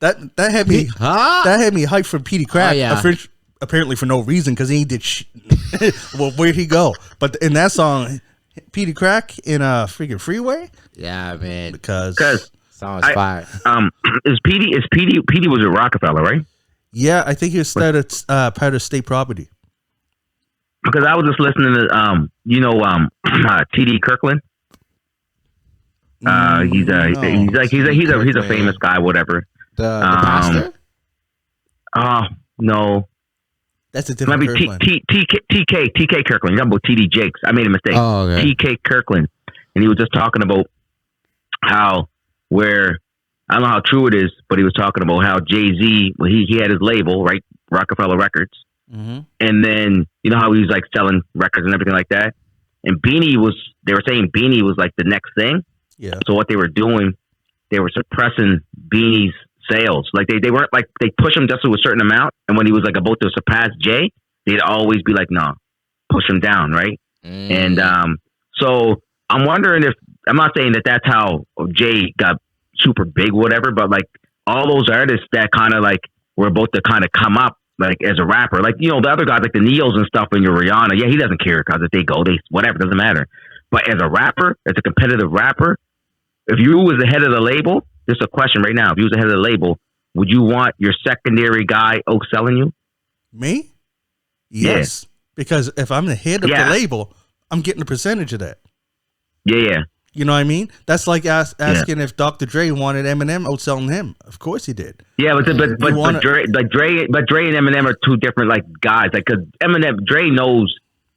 that had me that had me hyped for Petey Crack. Oh, yeah. Apparently for no reason, because he did well, where'd he go? But in that song, Petey Crack in a freaking Freeway. Yeah, man. Because song's fire. Is Petey was at Rockefeller, right? Yeah, I think he was started part of State Property. Because I was just listening to T.D. Kirkland. He's a famous guy, whatever. The pastor? No. That's a different Kirkland. TK Kirkland. You're talking about T.D. Jakes. I made a mistake. Oh, okay. TK Kirkland. And he was just talking about I don't know how true it is, but he was talking about how Jay-Z, he had his label, right? Rockefeller Records. Mm-hmm. And then, you know how he was like selling records and everything like that? And they were saying Beanie was like the next thing. Yeah. So what they were doing, they were suppressing Beanie's sales. Like they weren't like, they push him just to a certain amount. And when he was like about to surpass Jay, they'd always be like, no, push him down. Right. And, so I'm wondering if, I'm not saying that that's how Jay got super big, whatever, but like all those artists that kind of like were about to kind of come up like as a rapper, like, you know, the other guys like the Neos and stuff and your Rihanna, yeah, he doesn't care because if they go, whatever, doesn't matter. But as a rapper, as a competitive rapper, if you was the head of the label, this is a question right now. If you was the head of the label, would you want your secondary guy outselling you? Me? Yes. Yeah. Because if I'm the head of the label, I'm getting a percentage of that. Yeah. You know what I mean? That's like asking if Dr. Dre wanted Eminem outselling him. Of course he did. Yeah, but Dre and Eminem are two different like guys. Like, cause Dre knows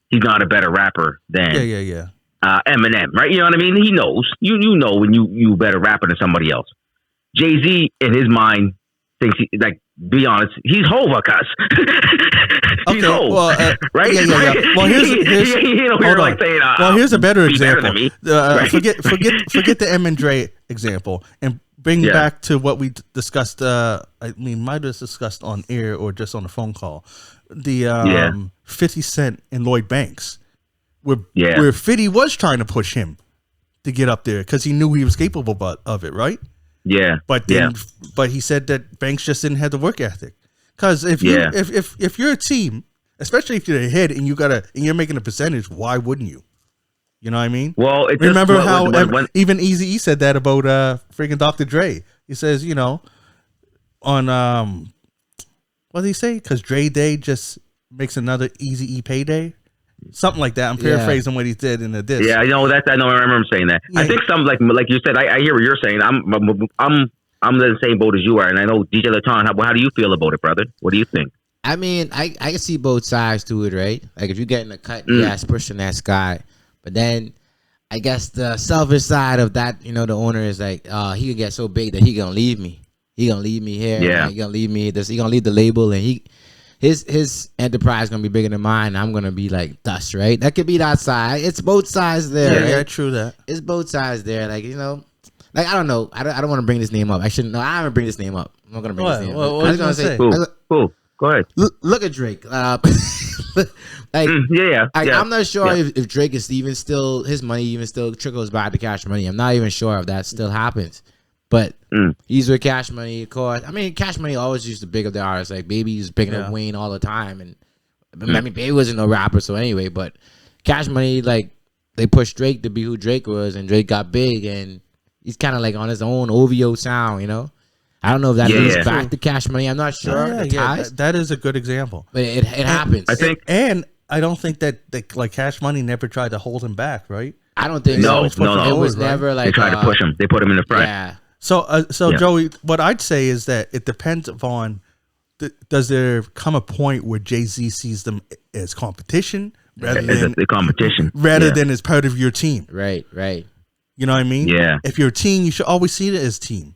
he's not a better rapper than Yeah. Eminem, right? You know what I mean? He knows. You know when you a better rapper than somebody else. Jay-Z, in his mind, thinks be honest, he's Hova, cuz. He's Hov, right? Yeah. Well, here's hold on. saying, well, here's a better example. Better than me, right? Forget the M and Dre example, and bring back to what we discussed. I mean, might have discussed on air or just on a phone call. The 50 Cent and Lloyd Banks, where 50 was trying to push him to get up there because he knew he was capable of it, right? Yeah, but he said that Banks just didn't have the work ethic. Because if you're a team, especially if you're a head and you're making a percentage, why wouldn't you? You know what I mean? Well, remember how even Eazy-E said that about freaking Dr. Dre. He says, on what did he say? Because Dre Day just makes another Eazy-E payday. Something like that. I'm paraphrasing what he did in the disc. Yeah, I know that. I remember him saying that. Yeah. I think some like you said. I hear what you're saying. I'm in the same boat as you are, and I know DJ Laton. How do you feel about it, brother? What do you think? I mean, I can see both sides to it, right? Like if you get in a cut, it's pushing that guy. But then I guess the selfish side of that, the owner is like, he could get so big that he gonna leave me. He gonna leave me here. Yeah. He gonna leave me this. He gonna leave the label, and his enterprise gonna be bigger than mine. I'm gonna be like dust, right? That could be that side. It's both sides there. Yeah, right? yeah, true that. It's both sides there. Like like I don't know. I don't want to bring this name up. I shouldn't. No, I'm gonna bring this name up. I'm not gonna bring this name up. What I was gonna say. Cool. Go ahead. Look at Drake. I'm not sure if Drake is even still his money even still trickles back to Cash Money. I'm not even sure if that still happens. But he's with Cash Money, of course. I mean, Cash Money always used to big up the artists. Like Baby was picking up Wayne all the time, and I mean, Baby wasn't no rapper, so anyway. But Cash Money, like they pushed Drake to be who Drake was, and Drake got big, and he's kind of like on his own OVO sound, I don't know if that leads back to Cash Money. I'm not sure. That is a good example. But it happens. I think, and I don't think that like Cash Money never tried to hold him back, right? I don't think no. It was never like they tried to push him. They put him in the front. Yeah. So Joey, what I'd say is that it depends upon does there come a point where Jay-Z sees them as competition rather than the competition than as part of your team. Right. You know what I mean? Yeah. If you're a team, you should always see it as team.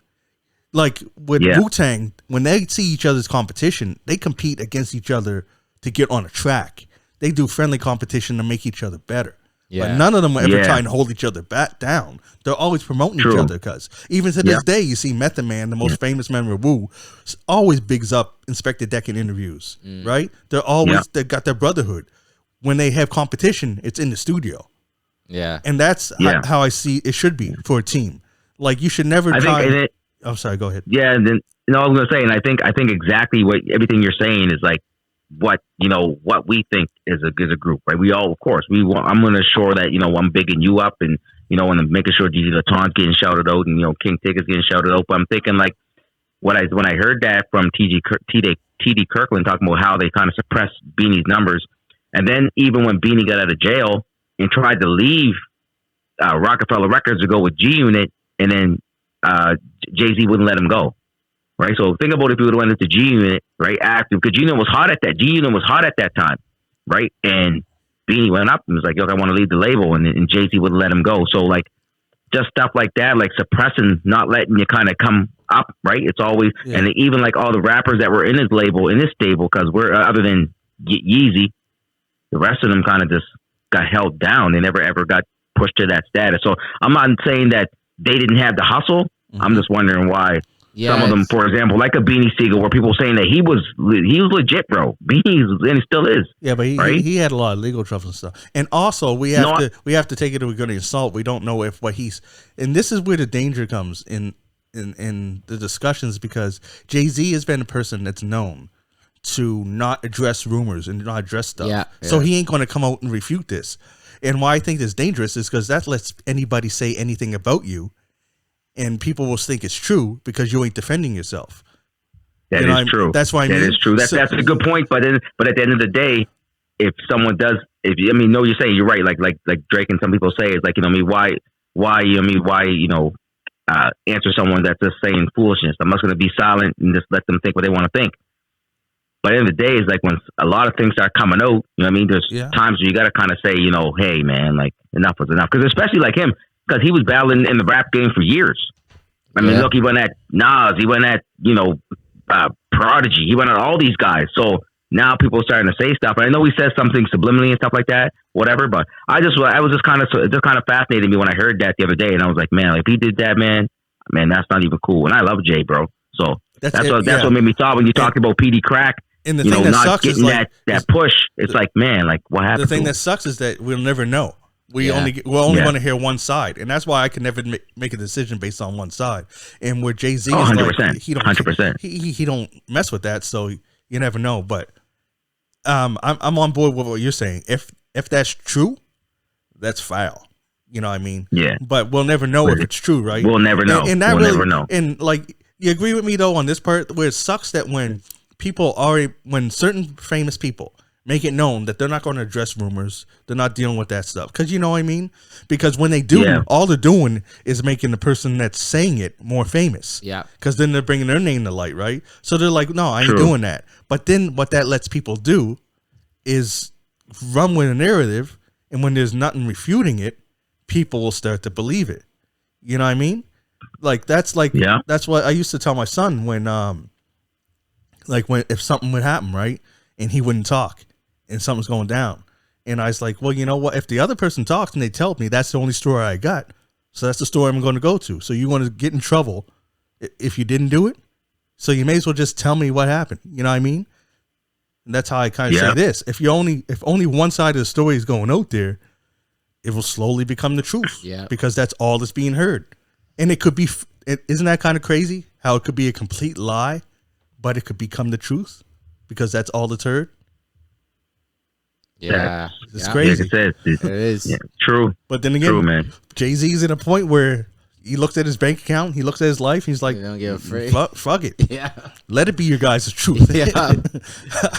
Like with Wu-Tang, when they see each other's competition, they compete against each other to get on a track. They do friendly competition to make each other better. Yeah. But none of them are ever trying to hold each other back down. They're always promoting each other because even to this day, you see Method Man, the most famous member of Wu, always bigs up Inspector Deck in interviews, right? They're always, they got their brotherhood. When they have competition, it's in the studio. Yeah. And that's how I see it should be for a team. Like you should never I'm sorry, go ahead. Yeah, and then I was gonna say, and I think exactly what everything you're saying is like what we think is a group, right? We all, of course, I'm gonna assure that I'm bigging you up, and and I'm making sure DJ Laton's getting shouted out, and King Ticket's getting shouted out. But I'm thinking like when I heard that from TD Kirkland talking about how they kind of suppressed Beanie's numbers, and then even when Beanie got out of jail and tried to leave Rockefeller Records to go with G Unit, and then Jay-Z wouldn't let him go, right? So think about if he would have went into G Unit, right? After, because G Unit was hot at that time, right? And Beanie went up and was like, "Look, I want to leave the label," and Jay-Z wouldn't let him go. So like, just stuff like that, like suppressing, not letting you kind of come up, right? It's always, and even like all the rappers that were in his label, in this stable, because we're other than Yeezy, the rest of them kind of just got held down. They never ever got pushed to that status. So I'm not saying that they didn't have the hustle. I'm just wondering why some of them, for example, like a Beanie Siegel, where people saying that he was legit, bro. And he still is. Yeah, but he had a lot of legal trouble and stuff. And also we have to take it to a good insult. We don't know if and this is where the danger comes in the discussions, because Jay-Z has been a person that's known to not address rumors and not address stuff. Yeah. So he ain't going to come out and refute this. And why I think it's dangerous is because that lets anybody say anything about you, and people will think it's true because you ain't defending yourself. That is true. That's why that is true. That's a good point. But at the end of the day, if someone does, you're saying you're right. Like Drake and some people say, it's like, why answer someone that's just saying foolishness? I'm just going to be silent and just let them think what they want to think. But at the end of the day, it's like when a lot of things start coming out, you know what I mean? There's Yeah. times where you got to kind of say, you know, hey, man, like enough was enough. Because especially like him, because he was battling in the rap game for years. I mean, Yeah. look, he went at Nas, he went at, you know, Prodigy, he went at all these guys. So now people are starting to say stuff. And I know he says something subliminally and stuff like that, whatever. But I was just kind of fascinated me when I heard that the other day. And I was like, man, if he did that, man, that's not even cool. And I love Jay, bro. So that's what made me thought when you talked about PD Crack. And the You thing know, that not sucks is getting like that push. It's like, man, like what happened? the thing to that him? sucks is that we'll never know. We're only Yeah. going to hear one side, and that's why I can never make a decision based on one side. And where Jay-Z is 100%, like, he don't 100%. he don't mess with that, so you never know. But I'm on board with what you're saying. If that's true, that's foul. You know what I mean? Yeah. But we'll never know if it's true, right? We'll never know. And that We'll really, never know. And like, you agree with me though on this part where it sucks that when when certain famous people make it known that they're not going to address rumors, they're not dealing with that stuff. Because you know what I mean? Because when they do, Yeah. all they're doing is making the person that's saying it more famous. Yeah. Because then they're bringing their name to light, right? So they're like, no, I ain't True. doing that. But then what that lets people do is run with a narrative, and when there's nothing refuting it, people will start to believe it. You know what I mean? That's what I used to tell my son when if something would happen, right? And he wouldn't talk and something's going down. And I was like, well, you know what? If the other person talks and they tell me, that's the only story I got. So that's the story I'm going to go to. So you're going to get in trouble if you didn't do it. So you may as well just tell me what happened. You know what I mean? And that's how I kind of say this. If only one side of the story is going out there, it will slowly become the truth. Yeah. Because that's all that's being heard. And it could be, isn't that kind of crazy? How it could be a complete lie, but it could become the truth because that's all that's heard. Yeah. It's Yeah. crazy. Like I said, It is. yeah, true. But then again, True, man. Jay-Z's at a point where he looks at his bank account, he looks at his life, he's like, You don't give a freak. fuck it. Yeah. Let it be your guys' truth. Yeah.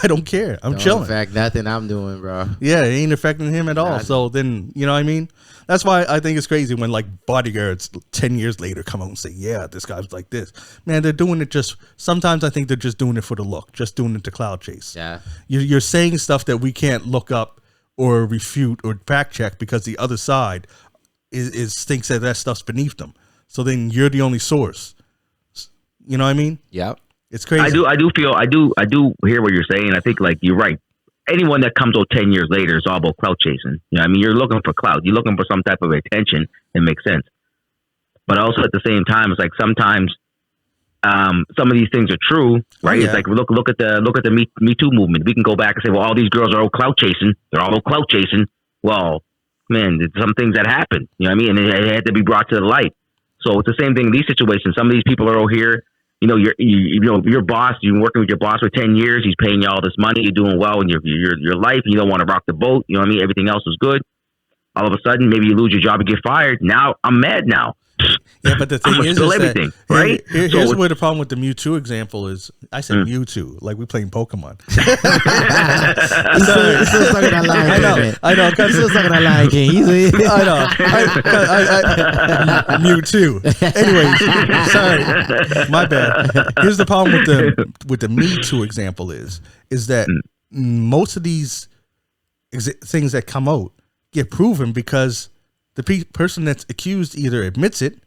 I don't care. I'm Don't chilling. affect nothing I'm doing, bro. Yeah, it ain't affecting him at all. Nothing. So then, you know what I mean? That's why I think it's crazy when like bodyguards 10 years later come out and say, yeah, this guy's like this. Man, they're doing it sometimes I think they're just doing it for the look, just doing it to cloud chase. Yeah. You're saying stuff that we can't look up or refute or fact check because the other side is thinks that stuff's beneath them. So then you're the only source. You know what I mean? Yep. It's crazy. I do hear what you're saying. I think like you're right. Anyone that comes out 10 years later is all about clout chasing. You know what I mean? You're looking for clout. You're looking for some type of attention. It makes sense. But also at the same time, it's like sometimes some of these things are true, right? Yeah. It's like look at the Me Too movement. We can go back and say, well, all these girls are all clout chasing. They're all clout chasing. Well, man, there's some things that happen. You know what I mean? And it had to be brought to the light. So it's the same thing in these situations. Some of these people are over here. You know, your boss. You've been working with your boss for 10 years. He's paying you all this money. You're doing well in your life. You don't want to rock the boat. You know what I mean? Everything else is good. All of a sudden, maybe you lose your job and get fired. Now I'm mad now. Yeah, but the thing is everything, that, right? Here's where the problem with the Mewtwo example is. I said Mewtwo, like we playing Pokemon. He's still stuck in that Lion King. I know. He's still stuck in that Lion King. I know. Mewtwo. Anyways, sorry, my bad. Here's the problem with the Me Too example is that most of these things that come out get proven because the person that's accused either admits it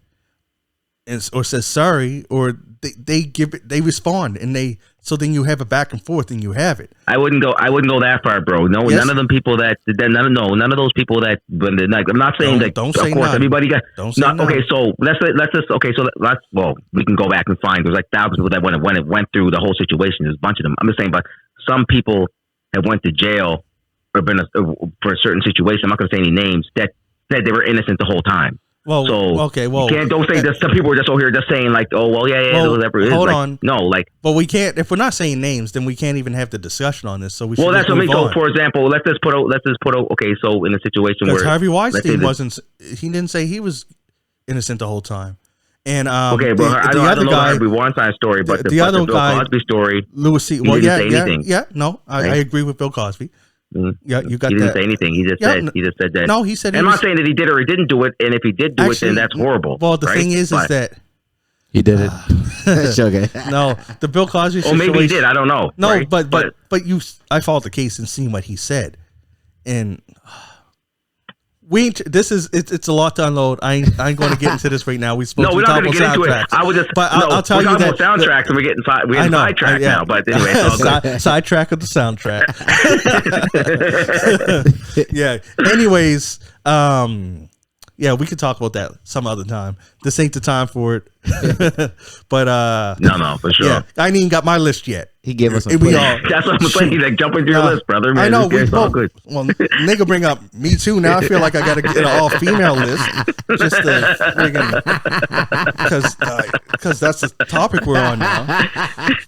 or says sorry, or they respond, and so then you have a back and forth and you have it. I wouldn't go that far, bro. No, Yes. none of them people none of those people that when the like, I'm not saying that. Don't of say course, none. everybody got. Don't say Not, none. okay, so let's just well, we can go back and find there's like thousands of people that when it went through the whole situation. There's a bunch of them. I'm just saying, but some people that went to jail or been for a certain situation. I'm not going to say any names that said they were innocent the whole time. Well, So okay, well, don't say that. Some people are just over here just saying like, oh well, yeah, whatever it is. hold like, on. no, like. But we can't. If we're not saying names, then we can't even have the discussion on this. So we should. Well, that's what I mean. move So, on. for example, let's just put out. Okay, so in a situation Because where Harvey let's say Weinstein that- wasn't. He didn't say he was innocent the whole time. And Okay, but the I don't other know guy, the Harvey Weinstein story, but the the other Bill guy- Cosby story. Louis C. He Well, didn't say anything. No, I Right? agree with Bill Cosby. Yeah, you got He didn't that. say anything. He just Yeah, said that. No, he said. And I'm not saying that he did or he didn't do it. And if he did do it, then that's horrible. Well, the right? thing is But- that He did it. It's okay. No, the Bill Cosby Or situation. maybe he did. I don't know. No, right? but I followed the case and seen what he said, and we ain't, this is it's a lot to unload. I ain't going to get into this right now. We supposed no, to we're talk not going about to get into it. soundtracks. I would just. But no, I'll tell we're you talking that about soundtracks, and we're getting sidetracked yeah. now. But anyway, it's all good. Sidetrack of the soundtrack. Yeah. Anyways, yeah, we could talk about that some other time. This ain't the time for it. But no, for sure. yeah, I ain't even got my list yet. He gave us some. We all, That's what I'm saying. Like, jump into your list, brother. Man, I know. It's all good. Well, nigga, bring up Me Too. Now I feel like I got to get an all female list, just because that's the topic we're on now.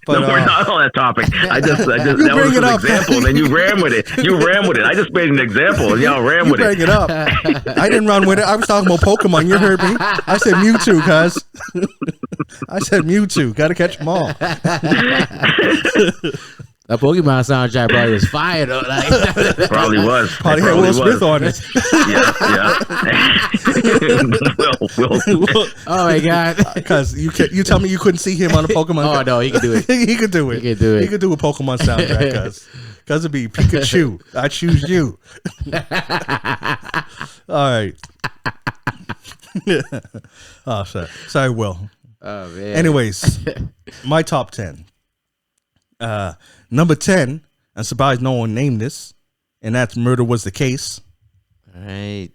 But No, we're not on that topic. I just that bring was it an up. example, and then you ran with it. I just made an example, and y'all ran you with bring it. it up. I didn't run with it. I was talking about Pokemon. You heard me. I said Mewtwo, cuz. I said Mewtwo. Got to catch them all. That Pokemon soundtrack probably was fire though. Like, Probably was. Probably had Will Smith on it. Will. oh my god. Because you tell me you couldn't see him on a Pokemon. Oh no, he can do it. He could do it. He could do it. He could do a Pokemon soundtrack, cuz it'd be Pikachu. I choose you. All right. Oh, sorry, Will. Oh man. Anyways, my top 10. Number 10, I'm surprised no one named this, and that's Murder Was the Case. Right.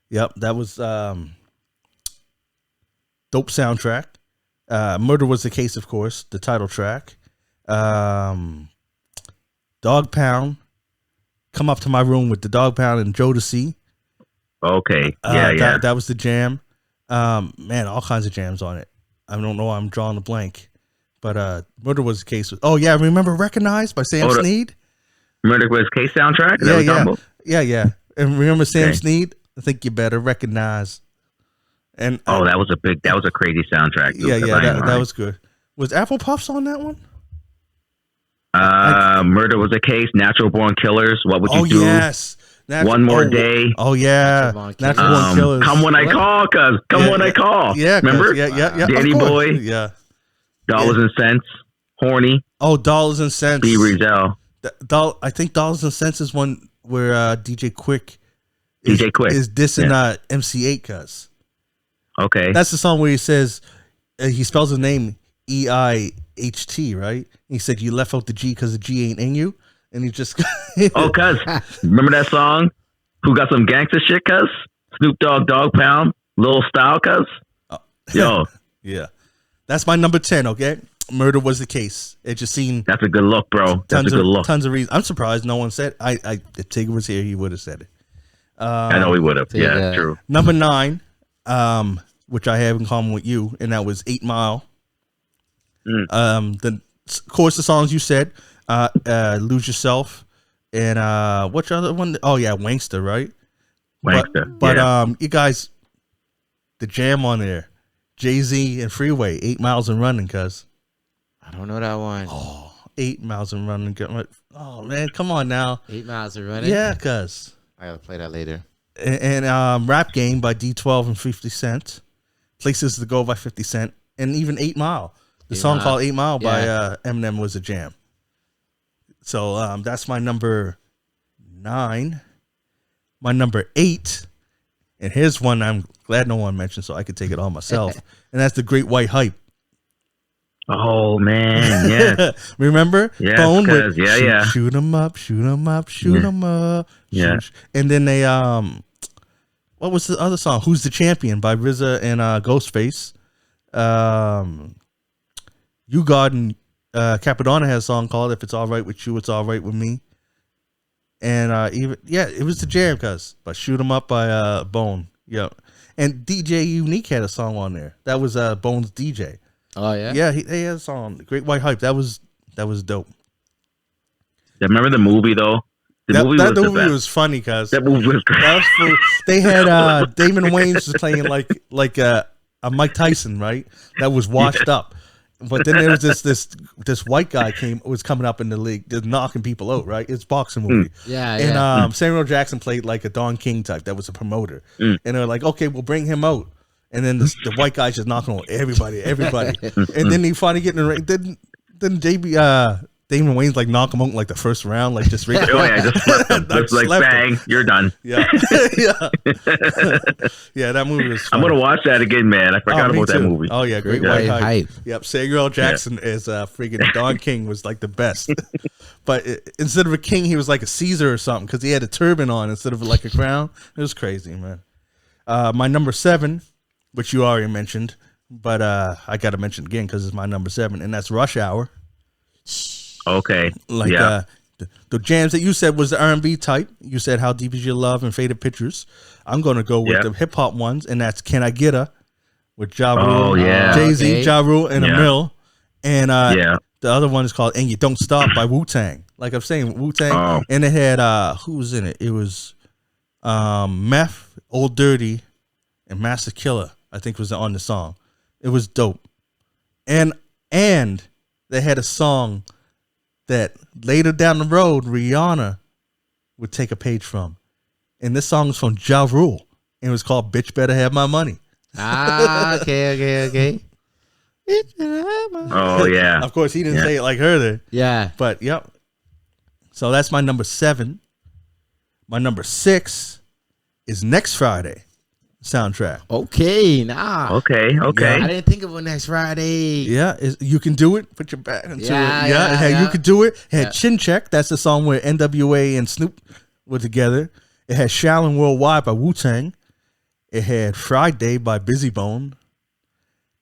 Yep, that was dope soundtrack. Murder Was the Case, of course, the title track. Dog Pound, Come Up to My Room with the Dog Pound and Jodeci. Okay. That was the jam. Man, all kinds of jams on it. I don't know why I'm drawing a blank. But Murder Was the Case. Oh, yeah, remember Recognize by Sam Snead? Murder Was the Case soundtrack? Yeah. And remember Sam Snead? I think you better recognize. And that was a crazy soundtrack. That was good. Was Apple Puffs on that one? Murder Was a Case, Natural Born Killers, What Would You Do? Oh, yes. One More Day. Oh, yeah. Natural Born Killers. Come When I Call, cuz. When I Call. Yeah. Remember? Yeah. Danny Boy. Yeah. Dollars and Cents. Horny. Oh, Dollars and Cents. B. Rizal. I think Dollars and Cents is one where DJ Quick is dissing MC8 cuz. Okay. That's the song where he says, he spells his name EIHT, right? He said, you left out the G because the G ain't in you. And he just. Oh, cuz. Remember that song? Who Got Some Gangster Shit, cuz? Snoop Dogg, Dog Pound, Lil Style, cuz? Yo. Yeah. That's my number 10, okay? Murder Was the Case. It just seemed. That's a good look, bro. That's a good look. Tons of reasons. I'm surprised no one said. If Tigger was here, he would have said it. I know he would have. Yeah, true. Number 9, which I have in common with you, and that was 8 Mile. Of course, the songs you said, Lose Yourself, and which other one? Oh yeah, Wankster, right? Wankster. But you guys, the jam on there, Jay-Z and Freeway, 8 Miles and Running, cuz. I don't know that one. Oh, 8 Miles and Running. Oh man, come on now. 8 Miles and Running. Yeah, cuz. I gotta play that later. And Rap Game by D12 and 50 Cent, Places to Go by 50 Cent, and even 8 Mile. The song called 8 Mile by Eminem was a jam. So that's my number 9. My number 8, and here's one I'm glad no one mentioned, so I could take it on myself, and that's The Great White Hype. Oh man, yeah. Remember? Yeah, Bone with shoot 'em up, shoot 'em up, shoot 'em up. Yeah. And then they what was the other song? Who's the Champion by RZA and Ghostface. You God and Capadonna had a song called If It's All Right With You, It's All Right With Me. And it was the jam, cuz. But Shoot 'em Up by Bone. Yeah. And DJ Unique had a song on there. That was Bone's DJ. Oh yeah. Yeah, he had a song, Great White Hype. That was dope. Remember the movie though? The movie was funny, cuz. That movie was great. That was they had Damon Wayans was playing like a Mike Tyson, right? That was washed up. But then there was this white guy was coming up in the league, just knocking people out, right? It's a boxing movie. Yeah, and Samuel Jackson played like a Don King type that was a promoter. And they were like, okay, we'll bring him out. and then the white guy's just knocking on everybody, and then he finally get in the ring. Then Damon Wayne's like knock him out in like the first round, like just right. Oh yeah, just like bang, you're done. Yeah, yeah. That movie was funny. I'm gonna watch that again, man. I forgot about that movie. Oh yeah, great white hype. Yep, Samuel L. Jackson as freaking Don King was like the best. But instead of a king, he was like a Caesar or something because he had a turban on instead of like a crown. It was crazy, man. My number 7, which you already mentioned, but I got to mention again because it's my number 7, and that's Rush Hour. Okay. Like the jams that you said was the R&B type. You said How Deep Is Your Love and Faded Pictures. I'm going to go with the hip hop ones, and that's Can I Get Her with Ja Rule, Jay-Z, Ja Rule, and Emil. And the other one is called And You Don't Stop by Wu-Tang. Like I'm saying, Wu-Tang. And it had, who was in it? It was Meth, Old Dirty, and Master Killer, I think was on the song. It was dope. And they had a song that later down the road, Rihanna would take a page from. And this song is from Ja Rule. And it was called Bitch Better Have My Money. Okay. Oh, yeah. Of course, he didn't say it like her there. Yeah. But, yep. So that's my number 7. My number 6 is Next Friday soundtrack. Okay. Okay. I didn't think of it next Friday. Yeah, you can do it. Put your back into it. Yeah. You could do it. It had Chin Check. That's the song where NWA and Snoop were together. It had Shaolin Worldwide by Wu-Tang. It had Friday by Busy Bone.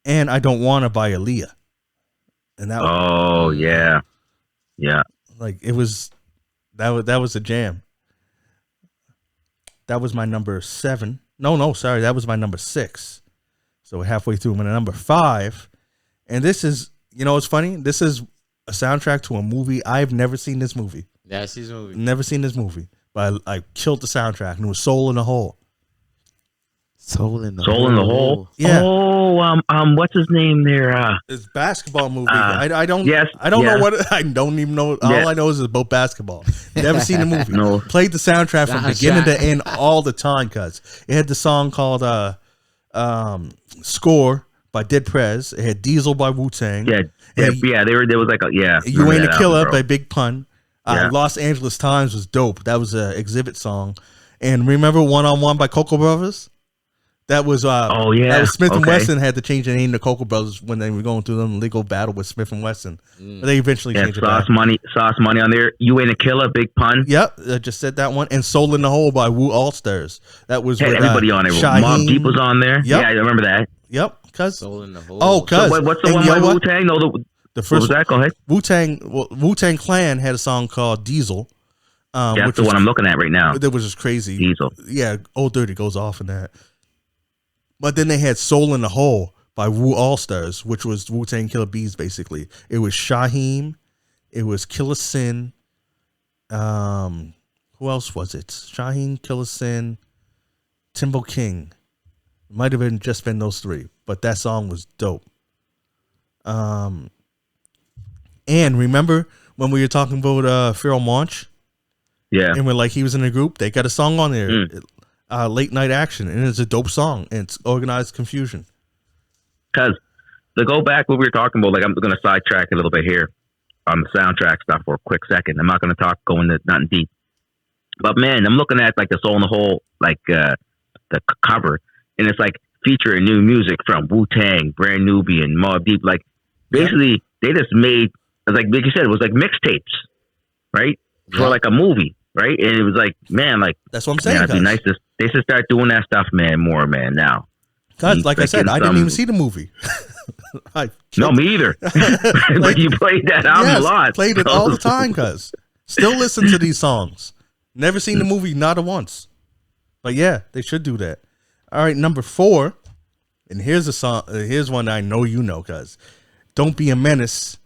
And I Don't Wanna by Aaliyah. And that yeah. Like it was that was a jam. That was my number 7. No, sorry, that was my number 6. So we're halfway through. My number 5, and this is, it's funny. This is a soundtrack to a movie. I've never seen this movie. Yeah, I see this movie. Never seen this movie, but I killed the soundtrack, and it was Soul in the Hole. Soul in the Hole. Yeah. Oh, what's his name there? It's a basketball movie. I don't know what. I don't even know. All I know is it's about basketball. Never seen the movie. No. Played the soundtrack from beginning to end all the time because it had the song called "Score" by Dead Prez. It had Diesel by Wu-Tang. Yeah. There was like You Ain't a Killer by Big Pun. Los Angeles Times was dope. That was an Exhibit song. And remember One on One by Cocoa Brothers? That was that was Smith and Wesson had to change the name to Cocoa Brothers when they were going through the legal battle with Smith and Wesson. But they eventually changed it back. Sauce Money on there. You Ain't a Killer, Big Pun. Yep, I just said that one. And Soul in the Hole by Wu All-Stars. That was with, everybody on it. Mobb Deep was on there. Yep. Yeah, I remember that. Yep, cuz Soul in the Hole. Oh, cuz what's the one by Wu-Tang? No, the first what was that? Go ahead. Wu-Tang Clan had a song called Diesel. That's the one I'm looking at right now. That was just crazy. Diesel. Yeah, Old Dirty goes off in that. But then they had Soul in the Hole by Wu All-Stars, which was Wu-Tang Killer Bees, basically. It was Shaheem. It was Killer Sin. Who else was it? Shaheem, Killer Sin, Timbo King. It might have been those 3. But that song was dope. And remember when we were talking about Pharoah Monch? Yeah. And when he was in a group, they got a song on there. Late Night Action, and it's a dope song, and it's Organized Confusion. Because to go back what we were talking about, I'm going to sidetrack a little bit here on the soundtrack stuff for a quick second. I'm not going to go into nothing deep, but man, I'm looking at the Soul in the Hole, the cover, and it's featuring new music from Wu-Tang, Brand Nubian, Mobb Deep. Basically, they just made like you said, it was mixtapes, right, for a movie. Right, and it was that's what I'm saying. It'd be nice they should start doing that stuff, man, more, man. Now, because like I said, I didn't even see the movie. No, me either. But you played that album a lot. Played it all the time, cuz still listen to these songs. Never seen the movie, not once. But yeah, they should do that. All right, number 4, and here's a song. Here's one I know you know, cuz Don't Be a Menace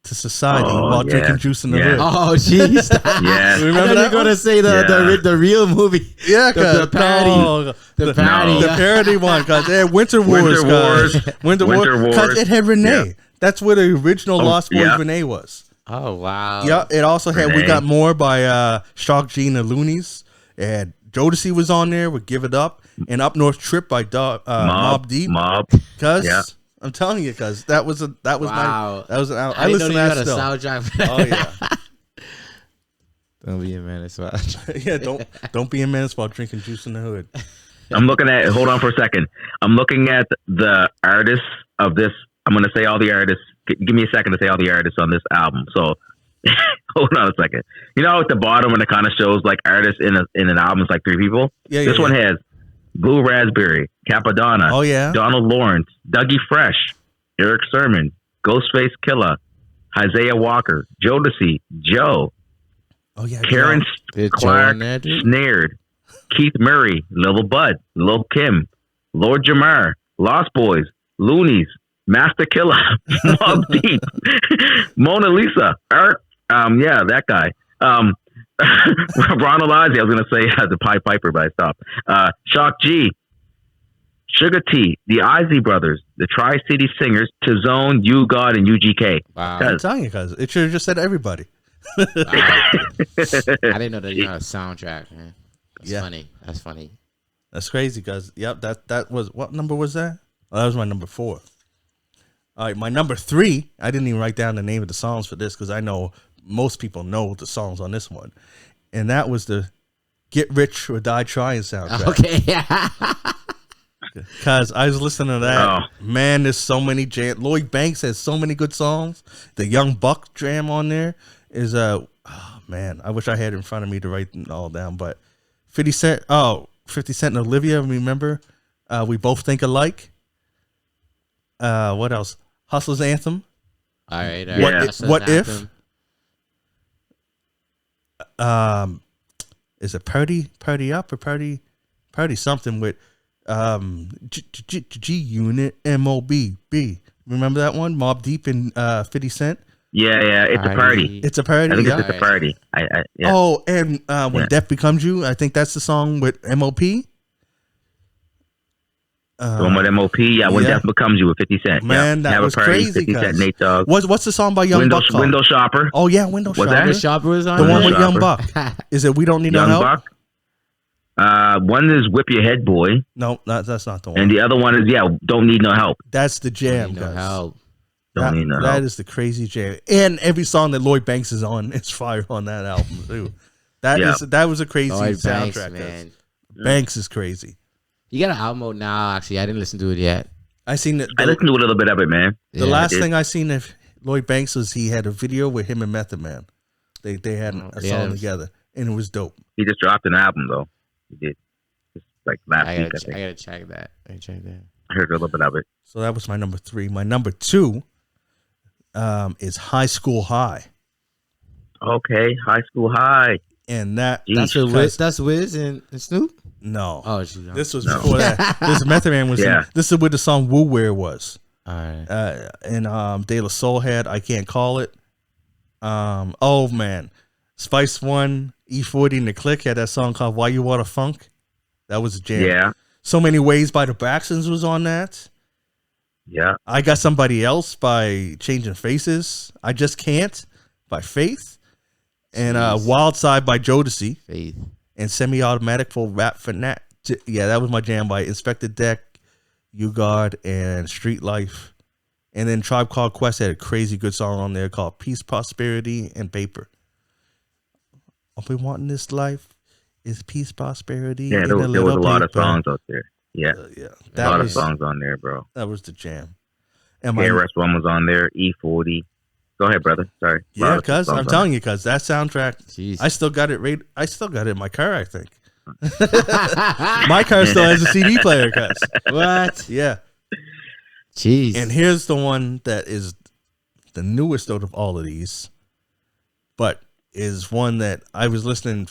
to Society while drinking juice in the hood. Oh, jeez. Yeah. Remember they're going to say the real movie. Yeah, the parody. The parody. The parody one, because it had Winter Wars. Winter Wars. Because it had Renee. Yeah. That's where the original Lost Boys Renee was. Oh, wow. Yeah, it also had We Got More by Shock G and the Loonies. It had Jodeci was on there with "Give It Up" and "Up North Trip" by Mobb Deep. Cuz Yeah. I'm telling you, cuz that was Wow. that was an album. I didn't know listened you to got a that still. soundtrack for that. Oh yeah. Don't be a menace. Yeah, don't be a menace while drinking juice in the hood. I'm looking at. Hold on for a second. I'm looking at the artists of this. I'm going to say all the artists. Give me a second to say all the artists on this album. So, hold on a second. You know, at the bottom when it kind of shows like artists in an album, it's like 3 people. Yeah, This one has Blue Raspberry, Capadonna, Oh yeah. Donald Lawrence, Dougie Fresh, Eric Sermon, Ghostface Killer, Isaiah Walker, Jodeci, Joe, Oh yeah. Karen Did Joe Clark, on there, dude? Snared, Keith Murray, Lil Bud, Lil Kim, Lord Jamar, Lost Boys, Loonies, Master Killer, Mobb Deep, Mona Lisa, Art, yeah, that guy. Ronald Ozzy, I was gonna say the Pied Piper, but I stopped. Shock G, Sugar T, the Isley Brothers, the Tri City Singers, Tizone, U God, and UGK. Wow. I'm telling you, cuz it should have just said everybody. Wow. I didn't know that you had a soundtrack, man. That's Yeah. funny. That's funny. That's crazy, cuz. Yep, that was, what number was that? Oh, that was my number 4. All right, my number 3. I didn't even write down the name of the songs for this because I know most people know the songs on this one, and that was the "Get Rich or Die Trying" soundtrack. Okay. Cause I was listening to that. Oh. Man, there's so many jam. Lloyd Banks has so many good songs. The Young Buck jam on there is oh man, I wish I had it in front of me to write it all down. But 50 Cent and Olivia, remember? We Both Think Alike. What else? Hustler's Anthem. All right. All What right. if- That's an what if? anthem. Is it Party Up or Party something with G Unit MOBB? Remember that one? Mobb Deep and 50 Cent. Yeah, it's a party. It's a party. I think Yeah. it's just a party. Yeah. Oh, and When Yeah. Death Becomes You, I think that's the song with MOP. The one with MOP, When yeah. Death Becomes You with 50 Cent. Man, yeah. that Have was a party, crazy, 50 Cent, cuz. Nate Dogg. What's the song by Young Window, Buck called? Window Shopper. Oh yeah, Window Was Shopper. that? The shopper is on The there? one with Shopper. Young Buck. Is it We Don't Need Young No Help? Buck. One is Whip Your Head Boy. No, that's not the one. And the other one is, Don't Need No Help. That's the jam, No guys. help. Don't Need No That Help. is the crazy jam. And every song that Lloyd Banks is on is fire on that album too. That was a crazy Lloyd soundtrack. Banks, guys. man. Banks is crazy. You got an album out now, actually. I didn't listen to it yet. I seen it. I listened to a little bit of it, man. The Yeah. last did. thing I seen of Lloyd Banks was he had a video with him and Method Man. They had a yeah. song together, and it was dope. He just dropped an album, though. He did. Just like last I week, I gotta think. check that. I heard a little bit of it. So that was my number 3. My number 2 is High School High, Okay, High School High. and that That's with Wiz, that's Wiz and Snoop? no. Oh, she's on. This was No. before that. This Method Man was. Yeah. This is where the song "Woo Where" was. All right. And De La Soul had "I Can't Call It." Oh man, Spice One, E40, and the Click had that song called "Why You Wanna Funk." That was a jam. Yeah, So Many Ways by the Braxtons was on that. yeah. I Got Somebody Else by Changing Faces. I Just Can't by Faith. And Jeez. Wild Side by Jodeci. Faith. And Semi-Automatic for Rap Fanatic. Yeah, that was my jam by Inspector Deck, U-God, and Street Life. And then Tribe Called Quest had a crazy good song on there called Peace, Prosperity, and Paper. All we want in this life is peace, prosperity, Yeah, and there was a lot of paper. songs out there. Yeah, Yeah, a that lot of was songs on there, bro. that was the jam. And my, KRS-One was on there. E40. Go ahead, brother. Sorry. yeah, cuz I'm telling you, cuz that soundtrack, Jeez. I still got it. I still got it in my car. I think my car still has a CD player, cuz. What? Yeah. Jeez. And here's the one that is the newest out of all of these, but is one that I was listening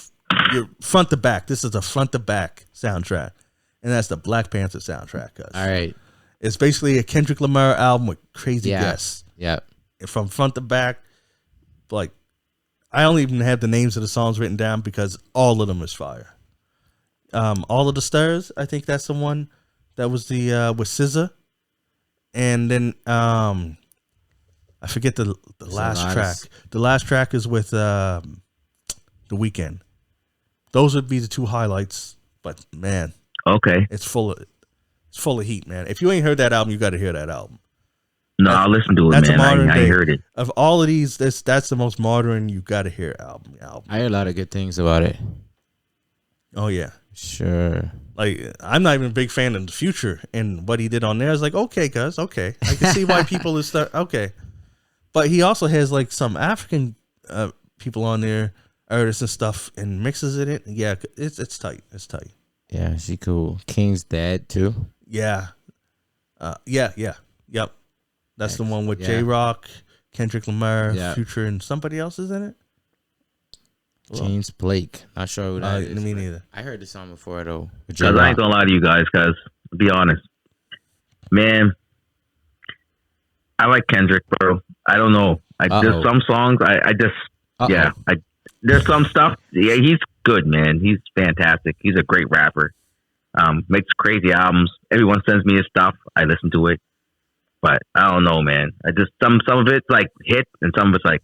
front to back. This is a front to back soundtrack, and that's the Black Panther soundtrack. Cuz. All right. It's basically a Kendrick Lamar album with crazy Yeah. guests. Yeah. From front to back. Like, I don't even have the names of the songs written down because all of them is fire. All of the Stars, I think that's the one that was the with SZA. And then I forget the last track. The last track is with The Weeknd. those would be the two highlights. But man, Okay. it's full of heat, man. If you ain't heard that album, you got to hear that album. No, I'll listen to it, That's a man. modern I day. heard it. Of all of these, that's the most modern you got to hear album. I hear a lot of good things about it. Oh yeah. Sure. Like, I'm not even a big fan of the Future and what he did on there. I was like, okay, guys, okay, I can see why people is start. Okay, but he also has like some African people on there, artists and stuff, and mixes in it. Yeah, it's tight. It's tight. Yeah, she cool. King's Dead too. Yeah, yep. That's the one with Yeah. J Rock, Kendrick Lamar, Yeah. Future, and somebody else is in it. James Blake. Not sure who that is. Me but neither. I heard the song before though. with Because I J-Rock. ain't gonna lie to you guys, because to be honest, man, I like Kendrick, bro. I don't know. There's some songs I just yeah. There's some stuff. Yeah, he's good, man. He's fantastic. He's a great rapper. Makes crazy albums. Everyone sends me his stuff. I listen to it, but I don't know, man. I just some of it's like hit, and some of it's like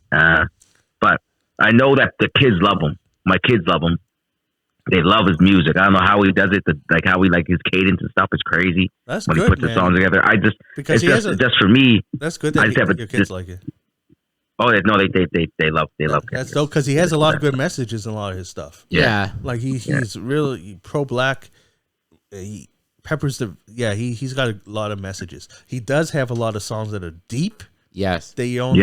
But I know that the kids love him. My kids love him. They love his music. I don't know how he does it. How he like his cadence and stuff is crazy. That's when good, he puts man. the songs together. Because it's just for me. That's good I that just have your kids like it. Oh no, they love That's Kendrick. dope because he has a lot of good messages in a lot of his stuff. Yeah. Like he's really pro-black. He peppers he's got a lot of messages. He does have a lot of songs that are deep. Yes. They own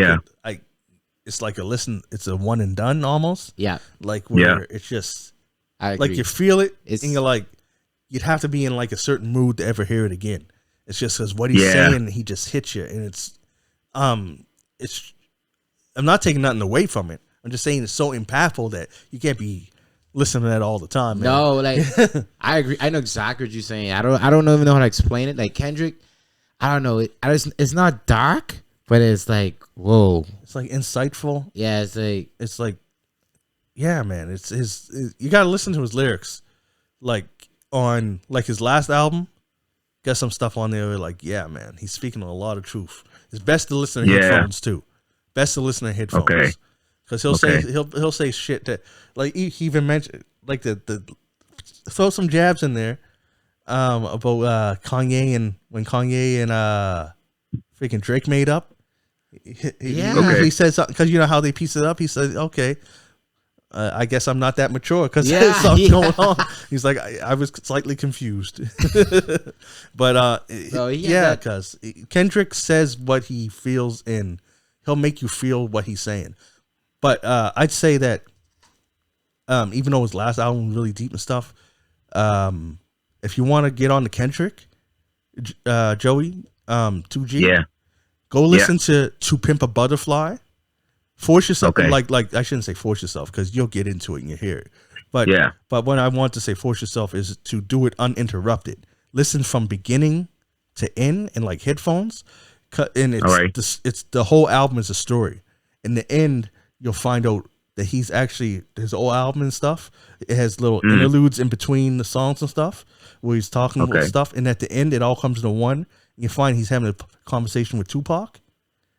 it's like it's a one and done almost. Yeah. Like where it's just I agree. like you feel it It's- and you're like you'd have to be in like a certain mood to ever hear it again. It's just because what he's saying, he just hits you, and it's I'm not taking nothing away from it. I'm just saying it's so impactful that you can't be listening to that all the time, man. No, like I agree. I know exactly what you're saying. I don't even know how to explain it. Like Kendrick, I don't know. It's not dark, but it's like whoa. It's like insightful. Yeah, it's like Yeah, man. It's you gotta listen to his lyrics. Like on like his last album, got some stuff on there where like, yeah, man, he's speaking a lot of truth. It's best to listen to headphones too. Best to listen to headphones. Okay. Because he'll say shit that like he even mentioned like the throw some jabs in there about Kanye and when Kanye and freaking Drake made up. He said something because you know how they piece it up. He said, "Okay, I guess I'm not that mature because there's something going on." He's like, I was slightly confused, but because Kendrick says what he feels and he'll make you feel what he's saying. But I'd say that even though his last album was really deep and stuff, if you want to get on the Kendrick, Joey, 2G, go listen to Pimp a Butterfly. Force yourself, like I shouldn't say force yourself because you'll get into it and you hear it. But what I want to say force yourself is to do it uninterrupted. Listen from beginning to end in like headphones. And it's the whole album is a story. In the end, you'll find out that he's actually his whole album and stuff. It has little interludes in between the songs and stuff where he's talking about stuff. And at the end, it all comes into one. You find he's having a conversation with Tupac,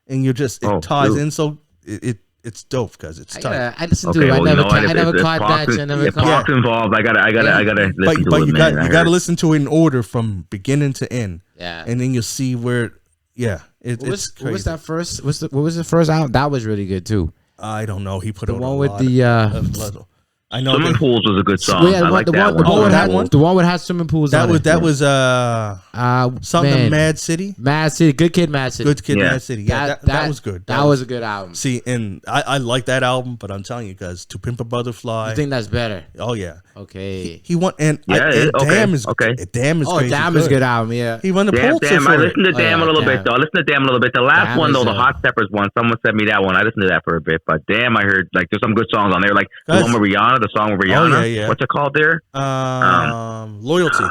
and you're just it ties in. So it's dope because it's tight. I listened to it. I never caught that. If Pac's involved, I gotta listen to it. You gotta listen to it in order from beginning to end. Yeah, and then you'll see where. Yeah, it's crazy. What was that first? What was the first album? That was really good too. I don't know. He put the out one with the. I know Swimming Pools was a good song. Yeah, I like that one. The one with had swimming pools. That was something Mad City. Mad City. Good Kid, Mad City. Good Kid, Mad City. Yeah, that was good. That was a good album. See, and I like that album, but I'm telling you guys, To Pimp a Butterfly. You think that's better? Oh yeah. Okay. He won and Damn is crazy. Damn is a good album. Yeah. He won the Pulitzer. Damn, I listened to Damn a little bit though. I listened to Damn a little bit. The last one though, the Hot Steppers one. Someone sent me that one. I listened to that for a bit, but Damn, I heard like there's some good songs on there, like the one with Rihanna, the song with Rihanna. Yeah. What's it called there? Loyalty.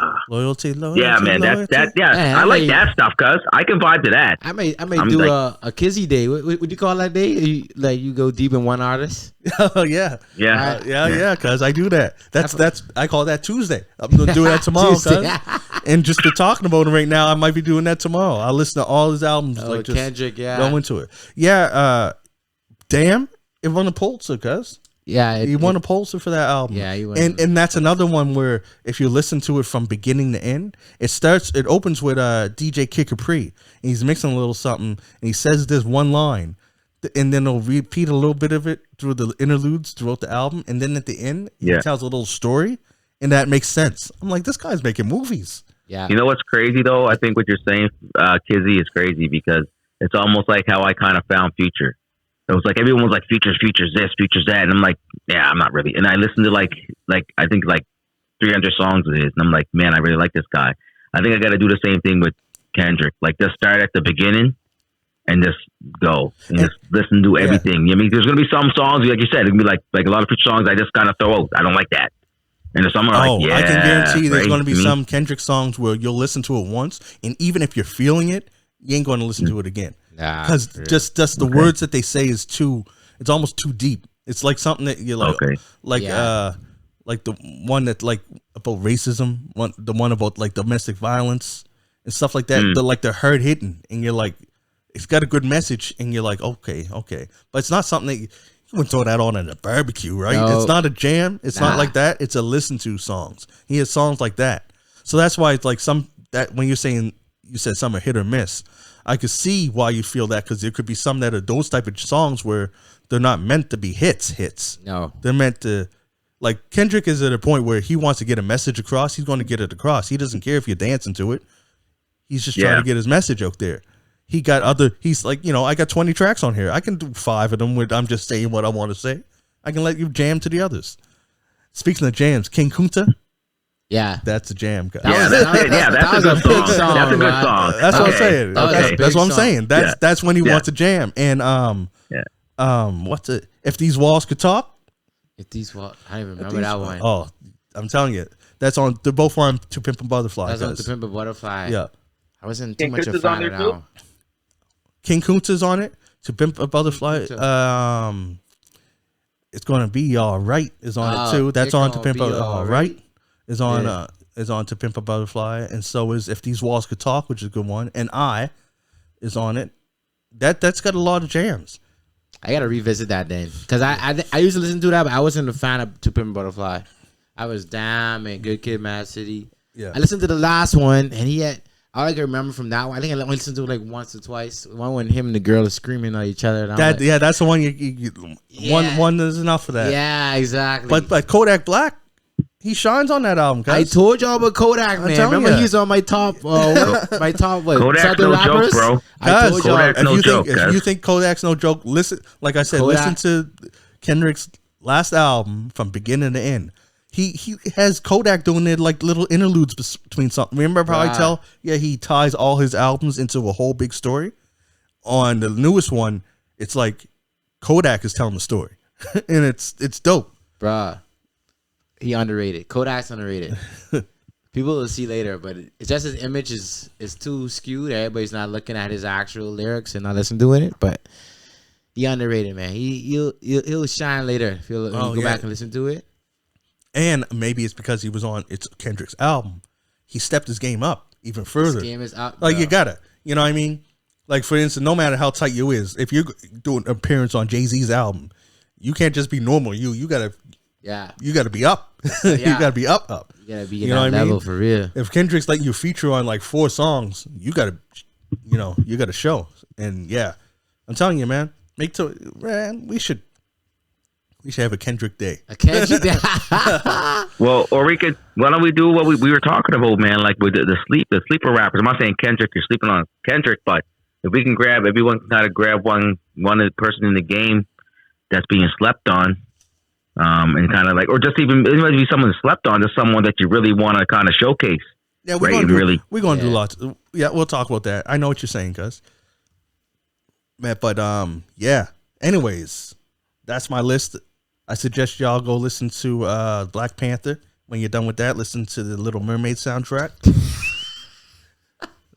Yeah, man. That. Yeah, I like that stuff, cuz I can vibe to that. I may do like, a Kizzy day. What do you call that day? You go deep in one artist. Oh yeah. Cuz I do that. That's I call that Tuesday. I'm gonna do that tomorrow, cuz. And just to talking about him right now, I might be doing that tomorrow. I'll listen to all his albums, like just Kendrick, go into it. Yeah. Damn, it won the Pulitzer, cuz. Yeah, He won a Pulitzer for that album. Yeah, he won. And that's another one where if you listen to it from beginning to end, it opens with DJ Kid Capri, and he's mixing a little something, and he says this one line, and then he'll repeat a little bit of it through the interludes throughout the album, and then at the end, he tells a little story, and that makes sense. I'm like, this guy's making movies. Yeah. You know what's crazy though? I think what you're saying, Kizzy, is crazy because it's almost like how I kind of found Future. It was like everyone was like Future's this, Future's that, and I'm like, yeah, I'm not really. And I listened to like I think like 300 songs of his, and I'm like, man, I really like this guy. I think I got to do the same thing with Kendrick. Like, just start at the beginning and just go and just listen to everything. I mean, there's gonna be some songs, like you said, it's gonna be like a lot of Future songs I just kind of throw out. I don't like that. And there's some like, I can guarantee there's going to be some Kendrick songs where you'll listen to it once, and even if you're feeling it, you ain't going to listen to it again. Because just the words that they say is it's almost too deep. It's like something that you're like, like the one that like about racism, the one about like domestic violence and stuff like that. They're hard hitting, and you're like, it's got a good message, and you're like, okay, but it's not something that you wouldn't throw that on at a barbecue, right? No. It's not a jam. It's not like that. It's a listen to songs. He has songs like that, so that's why it's like that when you're saying you said some are hit or miss. I could see why you feel that, because there could be some that are those type of songs where they're not meant to be hits. No, they're meant to, like Kendrick is at a point where he wants to get a message across. He's going to get it across. He doesn't care if you're dancing to it. He's just trying to get his message out there. He's like, I got 20 tracks on here. I can do 5 of them with I'm just saying what I want to say. I can let you jam to the others. Speaking of jams, King Kunta. Yeah, that's a jam, guys. That's a good song. That's a good song. That's what I'm saying. That's what I'm saying. That's when he wants a jam. And what's it? If These Walls Could Talk. If These Walls, I don't even remember that one. Oh, I'm telling you, that's on. They're both on To Pimp a Butterfly. That's on To Pimp a Butterfly. Yeah, I wasn't too much of a fan of that one. King Kunta's on it. To Pimp a Butterfly. It's Gonna Be All Right is on it too. That's on To Pimp a All Right. Is on To Pimp a Butterfly, and so is If These Walls Could Talk, which is a good one, and I is on it. That's got a lot of jams. I gotta revisit that then, because I used to listen to that, but I wasn't a fan of To Pimp a Butterfly. I was Damn and Good Kid, Mad City. Yeah, I listened to the last one, and he had. All I can remember from that one, I think I only listened to it like once or twice. One when him and the girl are screaming at each other. That's the one. One is enough for that. Yeah, exactly. But Kodak Black. He shines on that album, guys. I told y'all about Kodak, man. Remember he's on my top, what? Kodak's no joke, bro. I told y'all. If you think Kodak's no joke, listen. Like I said, listen to Kendrick's last album from beginning to end. He has Kodak doing it like little interludes between something. Remember how he ties all his albums into a whole big story? On the newest one, it's like Kodak is telling the story, and it's dope, bruh. He underrated. Kodak's underrated. People will see later, but it's just his image is too skewed. Everybody's not looking at his actual lyrics and not listening to it. But he underrated, man. He'll shine later if you go back and listen to it. And maybe it's because he was on Kendrick's album. He stepped his game up even further. His game is up. Like you gotta, you know what I mean? Like for instance, no matter how tight you is, if you're doing an appearance on Jay-Z's album, you can't just be normal. You gotta. Yeah, you got to be up. You got to be up. You got to be in that level for real. If Kendrick's letting you feature on like 4 songs, you got to, you got to show. And yeah, I'm telling you, man, we should have a Kendrick day. A Kendrick day. Well, or why don't we do what we were talking about, man? Like with the sleeper rappers. I'm not saying Kendrick, you're sleeping on Kendrick, but if we can everyone can kind of grab one person in the game that's being slept on. And kind of like, or just even it might be someone slept on, just someone that you really want to kind of showcase. Yeah, we're going to do lots. Yeah, we'll talk about that. I know what you're saying, cuz. Man, but yeah. Anyways, that's my list. I suggest y'all go listen to Black Panther. When you're done with that, listen to the Little Mermaid soundtrack.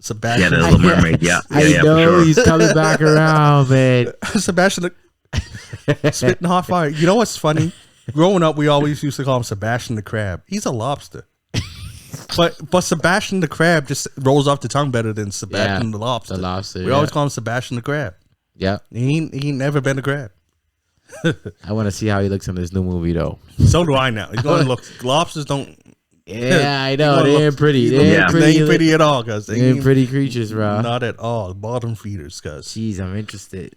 Sebastian. Yeah, the Little Mermaid. Yeah, I know for sure. He's coming back around, man. Sebastian. Spitting hot fire. You know what's funny? Growing up, we always used to call him Sebastian the Crab. He's a lobster. But Sebastian the Crab just rolls off the tongue better than Sebastian the Lobster. The lobster. We always call him Sebastian the Crab. Yeah. He ain't never been a crab. I want to see how he looks in this new movie though. So do I now. He's going to look. Lobsters don't. Yeah, I know. They ain't pretty. They ain't pretty at all, cuz. They ain't pretty creatures, bro. Not at all. Bottom feeders, cuz. Jeez, I'm interested.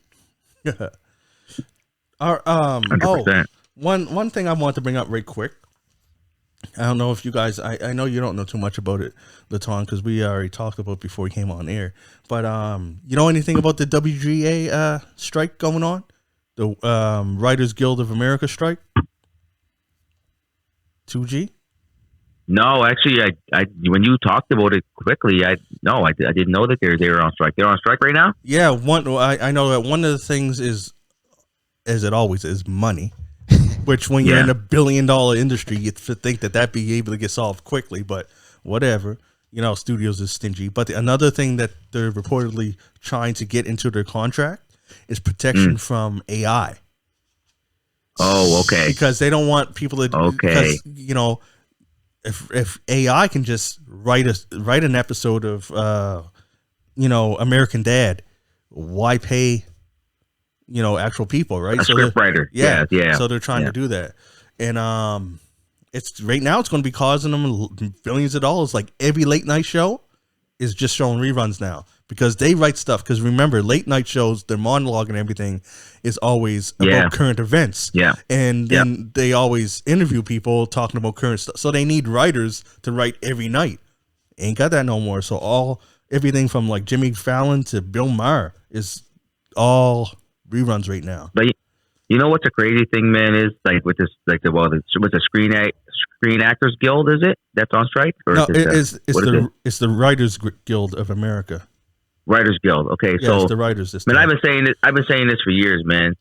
One thing I want to bring up right quick. I don't know if you guys, I know you don't know too much about it, Laton, because we already talked about it before we came on air. But you know anything about the WGA strike going on? The Writers Guild of America strike? 2G? No, actually, I when you talked about it quickly, I didn't know that they were on strike. They're on strike right now? Yeah, I know that one of the things is, as it always is, money. Which, when you're in $1 billion industry, you think that be able to get solved quickly, but whatever. You know, studios is stingy. But another thing that they're reportedly trying to get into their contract is protection from AI. Oh, okay. Because they don't want people to. Okay. Because, you know, if AI can just write an episode of, you know, American Dad, why pay? You know, actual people, right? A script writer. Yeah. So they're trying to do that, and it's right now it's going to be causing them billions of dollars. Like every late night show is just showing reruns now because they write stuff. Because remember, late night shows, their monologue and everything is always about current events. Yeah, and then they always interview people talking about current stuff. So they need writers to write every night. Ain't got that no more. So everything from like Jimmy Fallon to Bill Maher is all reruns right now. But you know what's a crazy thing, man, is like with this, like with the Screen Actors Guild, is it that's on strike? Or no, it's the Writers Guild of America. Writers Guild. Okay, yeah, so it's the writers. Man, I've been saying this for years, man.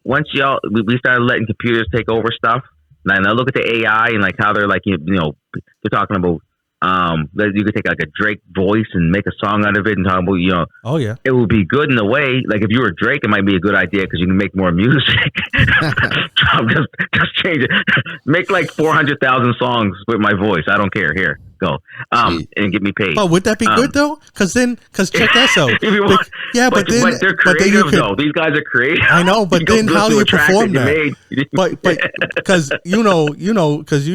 Once we started letting computers take over stuff, and I look at the AI and like how they're like you know they're talking about. You could take like a Drake voice and make a song out of it and talk about, you know, oh yeah, it would be good in a way. Like if you were Drake, it might be a good idea because you can make more music. just change it. Make like 400,000 songs with my voice. I don't care. Here, go. And get me paid. But would that be good though? Because check that out. But they're creative though. These guys are creative. I know, but then how do you perform that? But because because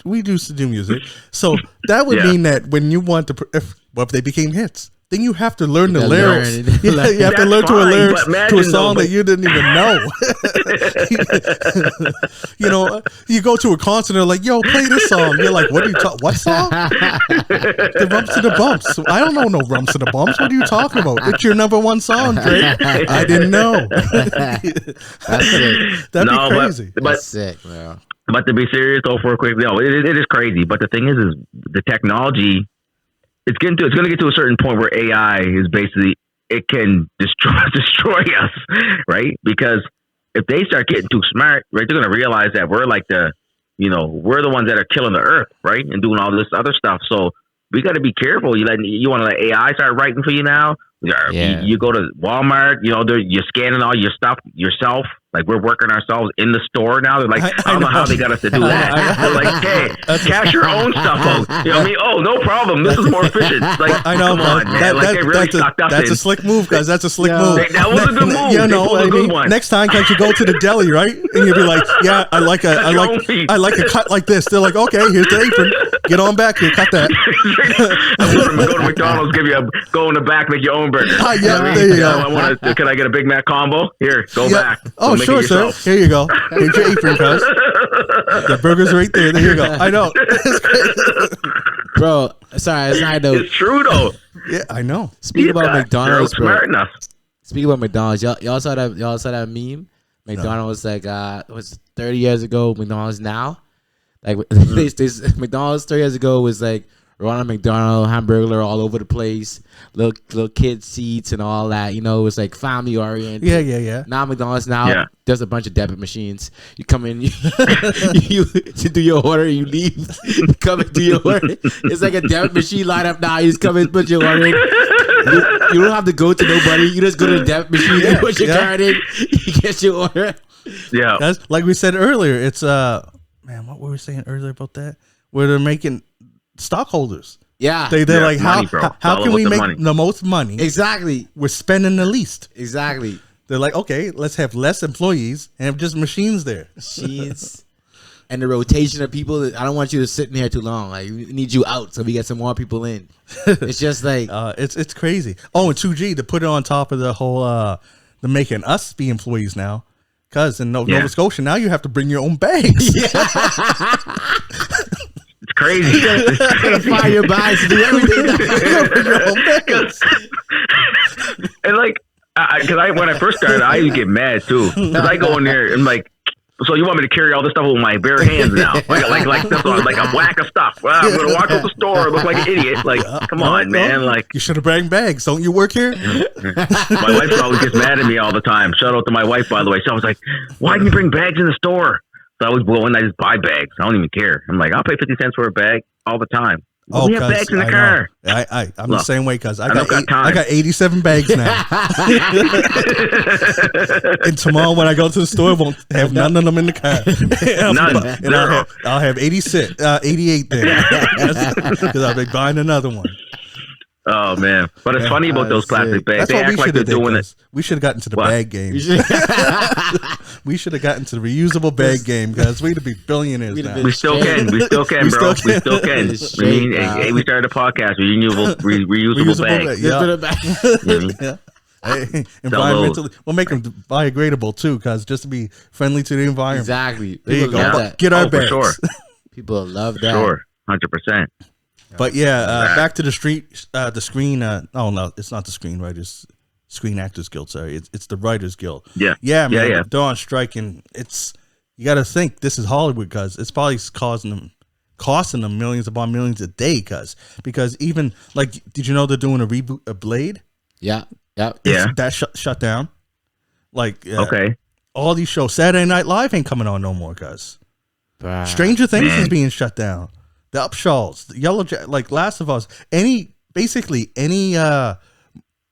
we used to do music, so that would mean that when you want to, if they became hits, then you have to learn the lyrics. You have to learn to a song that you didn't even know. You know, you go to a concert and they're like, "Yo, play this song." You're like, "What are you talking? What song?" The Rumps and the Bumps. I don't know no Rumps and the Bumps. What are you talking about? It's your number one song, Drake. I didn't know. That's sick. That'd be crazy. That's sick, man. But to be serious, though, for a quick, no, it is crazy. But the thing is the technology. It's going to get to a certain point where AI is basically it can destroy us, right? Because if they start getting too smart, right, they're going to realize that we're like we're the ones that are killing the earth, right, and doing all this other stuff. So we got to be careful. You want to let AI start writing for you now? Yeah. You go to Walmart, you know, you're scanning all your stuff yourself. Like we're working ourselves in the store now. They're like, I don't know how they got us to do that. They're like, hey, cash your own stuff out. You know what I mean? Oh, no problem. This is more efficient. Like, I know, come on, man. Like, they really that's a slick move, guys. That's a slick move. That was a good move. You know, a good one. Next time, can't you go to the deli, right? And you'll be like, yeah, I like a cut like this. They're like, okay, here's the apron. Get on back here, cut that. Go to McDonald's, go in the back, make your own burger. There you go. Can I get a Big Mac combo? Here, go back. Oh, sure, sir. Here you go. Here's your apron, cuz. The burger's right there. There you go. I know. Bro, sorry, it's true though. Yeah, I know. Speaking about McDonald's, bro. Smart enough. Speaking about McDonald's, y'all saw that meme? McDonald's like was 30 years ago, McDonald's now. Like McDonald's 30 years ago was like Ronald McDonald, Hamburglar all over the place, little kid seats and all that. You know, it was like family oriented. Yeah. Now McDonald's there's a bunch of debit machines. You come in, you do your order, you leave. You come and do your order. It's like a debit machine lineup now. You just come in, put your order in. You don't have to go to nobody. You just go to the debit machine, you put your card in, you get your order. Yeah, that's like we said earlier. It's man, what were we saying earlier about that? Where they're making stockholders. Yeah, they're like, money, how can we make the most money? Exactly. We're spending the least. Exactly. They're like, okay, let's have less employees and have just machines there. Machines. And the rotation of people. I don't want you to sit in here too long. Like, we need you out so we get some more people in. It's just like it's crazy. Oh, and 2G to put it on top of the whole the making us be employees now. Because in Nova Scotia now you have to bring your own bags. It's crazy. It's crazy. fire your bags to do everything. And like, because when I first started, I used to get mad too. Because I go in there and like, so you want me to carry all this stuff with my bare hands now? Like stuff on, like a whack of stuff. Well, I'm gonna walk out the store, look like an idiot. Like, come on, man. Like, you should have brought bags. Don't you work here? My wife always gets mad at me all the time. Shout out to my wife, by the way. So I was like, why do you bring bags in the store? So I always go in, I just buy bags. I don't even care. I'm like, I'll pay 50 cents for a bag all the the Oh, we have bags in the car. I'm the same way because I got 87 bags now. And tomorrow when I go to the store, I won't have none of them in the car. And I'll have 88 there because I'll be buying another one. Oh man! But it's funny about those plastic bags. They act like they're doing it. We should have gotten to the bag game. We should have gotten to the reusable bag game because we'd be billionaires now. We still can. We still can, bro. We still can. I mean, hey, we started a podcast. Reusable bags. Yeah. Hey, environmentally, we'll make them biodegradable too, because just to be friendly to the environment. Exactly. There you go. Get our bags. For sure. People love that. Sure, 100%. But yeah, back to the screen. Oh no, it's not the Screenwriters, Screen Actors Guild. Sorry, it's the Writers Guild. Yeah, man. Yeah. They're on strike, and you got to think this is Hollywood, because it's probably costing them millions upon millions a day. Because even like, did you know they're doing a reboot of Blade? Yeah. That shut down. Like, okay, all these shows. Saturday Night Live ain't coming on no more, cuz. Stranger Things is being shut down. The Upshaws, the Yellow Jacket, like Last of Us, basically any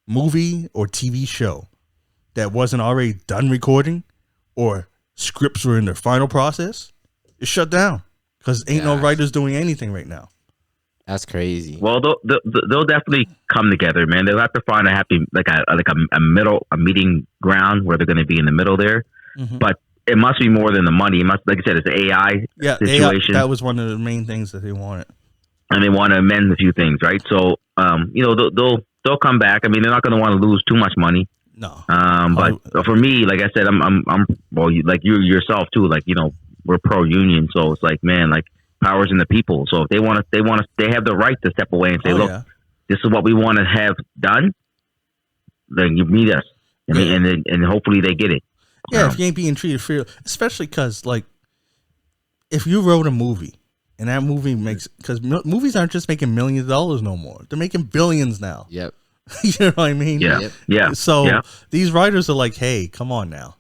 movie or TV show that wasn't already done recording or scripts were in their final process is shut down because ain't no writers doing anything right now. That's crazy. Well, they'll definitely come together, man. They'll have to find a happy, a meeting ground where they're going to be in the middle there. Mm-hmm. But it must be more than the money. It must, like I said, it's an AI situation. AI, that was one of the main things that they wanted, and they want to amend a few things, right? So, they'll come back. I mean, they're not going to want to lose too much money. No. But for me, like I said, I'm like you yourself too. Like, we're pro union, so it's like, man, like, power's in the people. So if they have the right to step away and say, look, this is what we want to have done. Then you meet us, and hopefully they get it. Yeah, if you ain't being treated fair, especially because, like, if you wrote a movie and that movie makes, because movies aren't just making millions of dollars no more, they're making billions now. Yep. You know what I mean? Yeah. Yep. Yeah. So these writers are like, hey, come on now.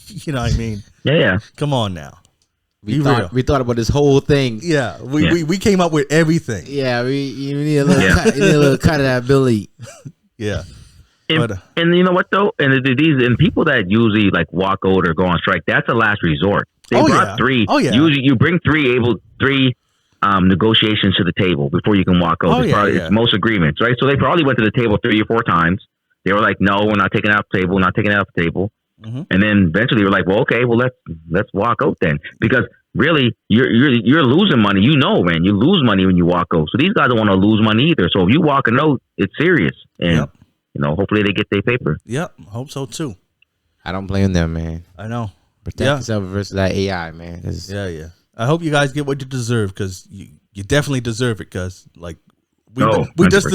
You know what I mean? Yeah. Come on now. We thought about this whole thing. Yeah, we came up with everything. Yeah, you need a little cut, you need a little cut of that Billy. Yeah. And you know what though, and these people that usually like walk out or go on strike, that's a last resort. They brought three. Oh yeah. Usually you bring three negotiations to the table before you can walk out. It's most agreements, right? So they probably went to the table 3 or 4 times. They were like, no, we're not taking it off the table. We're not taking it off the table. Mm-hmm. And then eventually we're like, well, okay, well let's walk out then, because really you're losing money. Man, you lose money when you walk out. So these guys don't want to lose money either. So if you walk a note, it's serious. And hopefully they get their paper. Yep, hope so too. I don't blame them, man. I know. Protect yourself versus that AI, man. Yeah. I hope you guys get what you deserve, because you definitely deserve it. Because like we just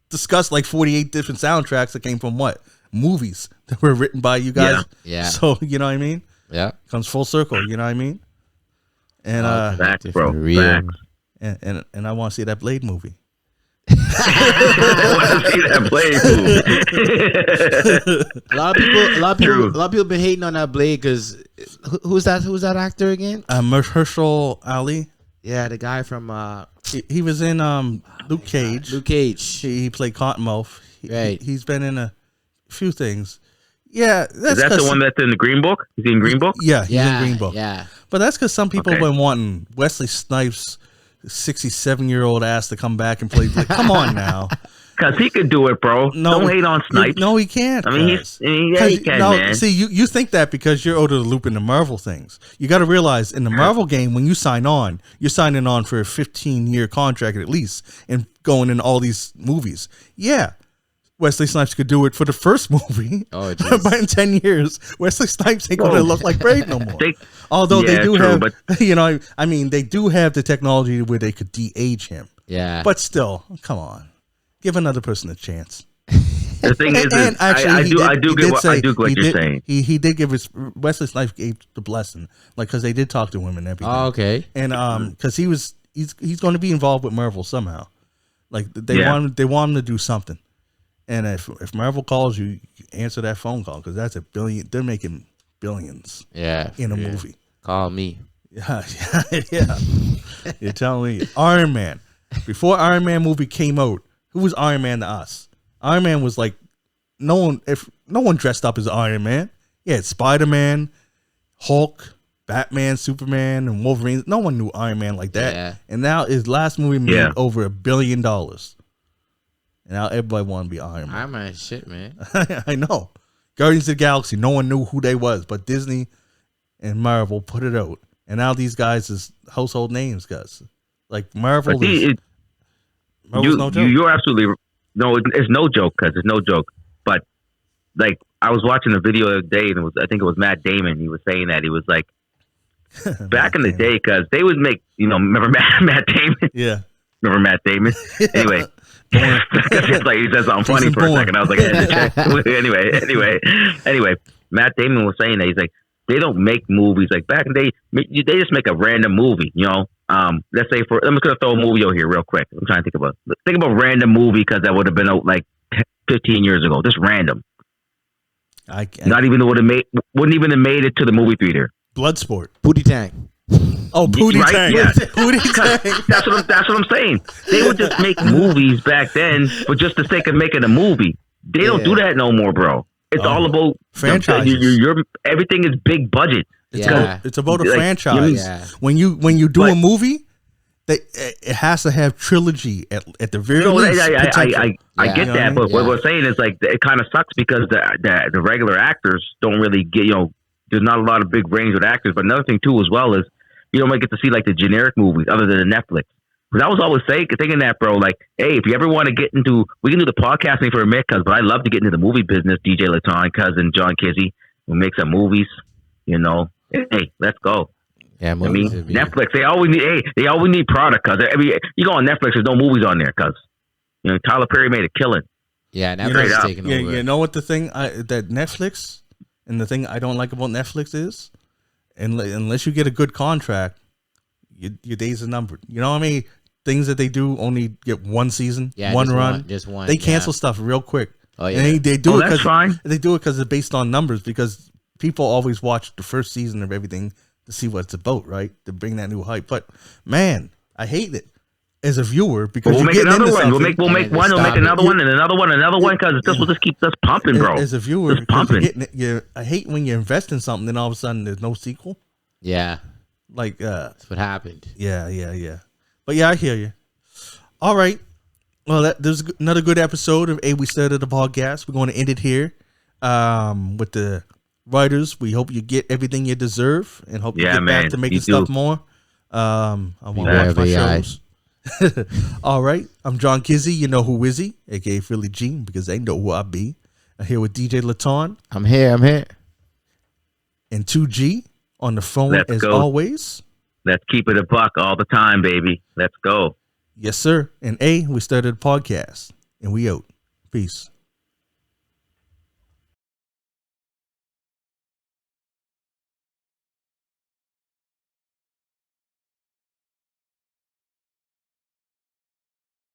discussed like 48 different soundtracks that came from movies that were written by you guys. Yeah. So you know what I mean? Yeah. Comes full circle. You know what I mean? And facts, bro. Facts. And I want to see that Blade movie. A lot of people been hating on that Blade because who's that actor again? Mahershala Ali. Yeah, the guy from he was in Luke Cage. Luke Cage. He played Cottonmouth. Right. He's been in a few things. Yeah, is that the one that's in the Green Book? Is he in Green Book? Yeah, he's in Green Book. Yeah, but that's because some people have been wanting Wesley Snipes' 67-year-old ass to come back and play. Like, come on now. because he could do it, bro. No, don't hate on Snipes. No, he can't. I mean, he can, man. See, you think that because you're out of the loop in the Marvel things. You got to realize in the Marvel game, when you sign on, you're signing on for a 15-year contract at least and going in all these movies. Yeah. Wesley Snipes could do it for the first movie. Oh, but in 10 years, Wesley Snipes ain't going to look like Brave no more. Although yeah, they do true, have, but, I mean, they do have the technology where they could de-age him. Yeah. But still, come on. Give another person a chance. The thing is, I do get what you're saying. He did give Wesley Snipes gave the blessing, like, because they did talk to him and everything. Oh, okay. And because he's going to be involved with Marvel somehow. Like they want him to do something. And if Marvel calls you, answer that phone call because that's $1 billion. They're making billions. Yeah. In a movie. Call me. Yeah. You're telling me Iron Man. Before Iron Man movie came out, who was Iron Man to us? Iron Man was like no one dressed up as Iron Man. Yeah, Spider-Man, Hulk, Batman, Superman, and Wolverine. No one knew Iron Man like that. Yeah. And now his last movie made over $1 billion. And now everybody want to be Iron Man. Iron Man shit, man. I know. Guardians of the Galaxy, no one knew who they was, but Disney and Marvel put it out. And now these guys is household names, guys. Like Marvel Marvel's no joke. You're absolutely no. It's no joke because it's no joke. But like I was watching a video the other day, and I think it was Matt Damon. He was saying that he was like back in the day because they would make remember Matt Damon? Yeah, remember Matt Damon? Anyway. It's like he said something funny for a second. I was like, anyway, Matt Damon was saying that he's like, they don't make movies like back in the day. They just make a random movie, let's say I'm just gonna throw a movie out here real quick. I'm trying to think about a random movie because that would have been out like 15 years ago. Just random. Not even wouldn't even have made it to the movie theater. Bloodsport, Pootie Tang. Oh, Pootie Tang. Yeah. Pootie Tang. That's what I'm saying. They would just make movies back then for just the sake of making a movie. They don't do that no more, bro. It's all about franchises. Everything is big budget. It's about a franchise. When you do a movie, it has to have trilogy at the very least. I get that, but what we're saying is like it kind of sucks because the regular actors don't really get there's not a lot of big range with actors. But another thing too as well is you don't get to see like the generic movies other than Netflix. Because I was always thinking that, bro, like, hey, if you ever want to get into, we can do the podcasting for a minute, but I love to get into the movie business, DJ Laton, cousin John Kizzy, who makes some movies, hey, let's go. Yeah, movies. Netflix, they always need product, cuz you go on Netflix, there's no movies on there, cuz Tyler Perry made a killing. Yeah, Netflix is taking over. You know what the thing that Netflix and the thing I don't like about Netflix is, unless you get a good contract, your days are numbered. You know what I mean? Things that they do only get one season, one run. Just one. They cancel stuff real quick. Oh yeah, and they do it because fine. They do it because it's based on numbers. Because people always watch the first season of everything to see what it's about, right? To bring that new hype. But man, I hate it as a viewer because we'll make another one. We'll make one. We'll make another one and another one, because this will just keep us pumping, bro. As a viewer, just pumping. I hate when you invest in something, then all of a sudden there's no sequel. Yeah, like that's what happened. Yeah. But yeah, I hear you. All right. Well, there's another good episode of We Started the Podcast. We're going to end it here with the writers. We hope you get everything you deserve and hope you get back to making stuff more. I want to watch my shows. All right. I'm John Kizzy. You know who Wizzy, a.k.a. Philly Jean, because they know who I be. I'm here with DJ Laton. I'm here. And 2G on the phone always. Let's keep it a buck all the time, baby. Let's go. Yes, sir. And We Started a Podcast. And we out. Peace.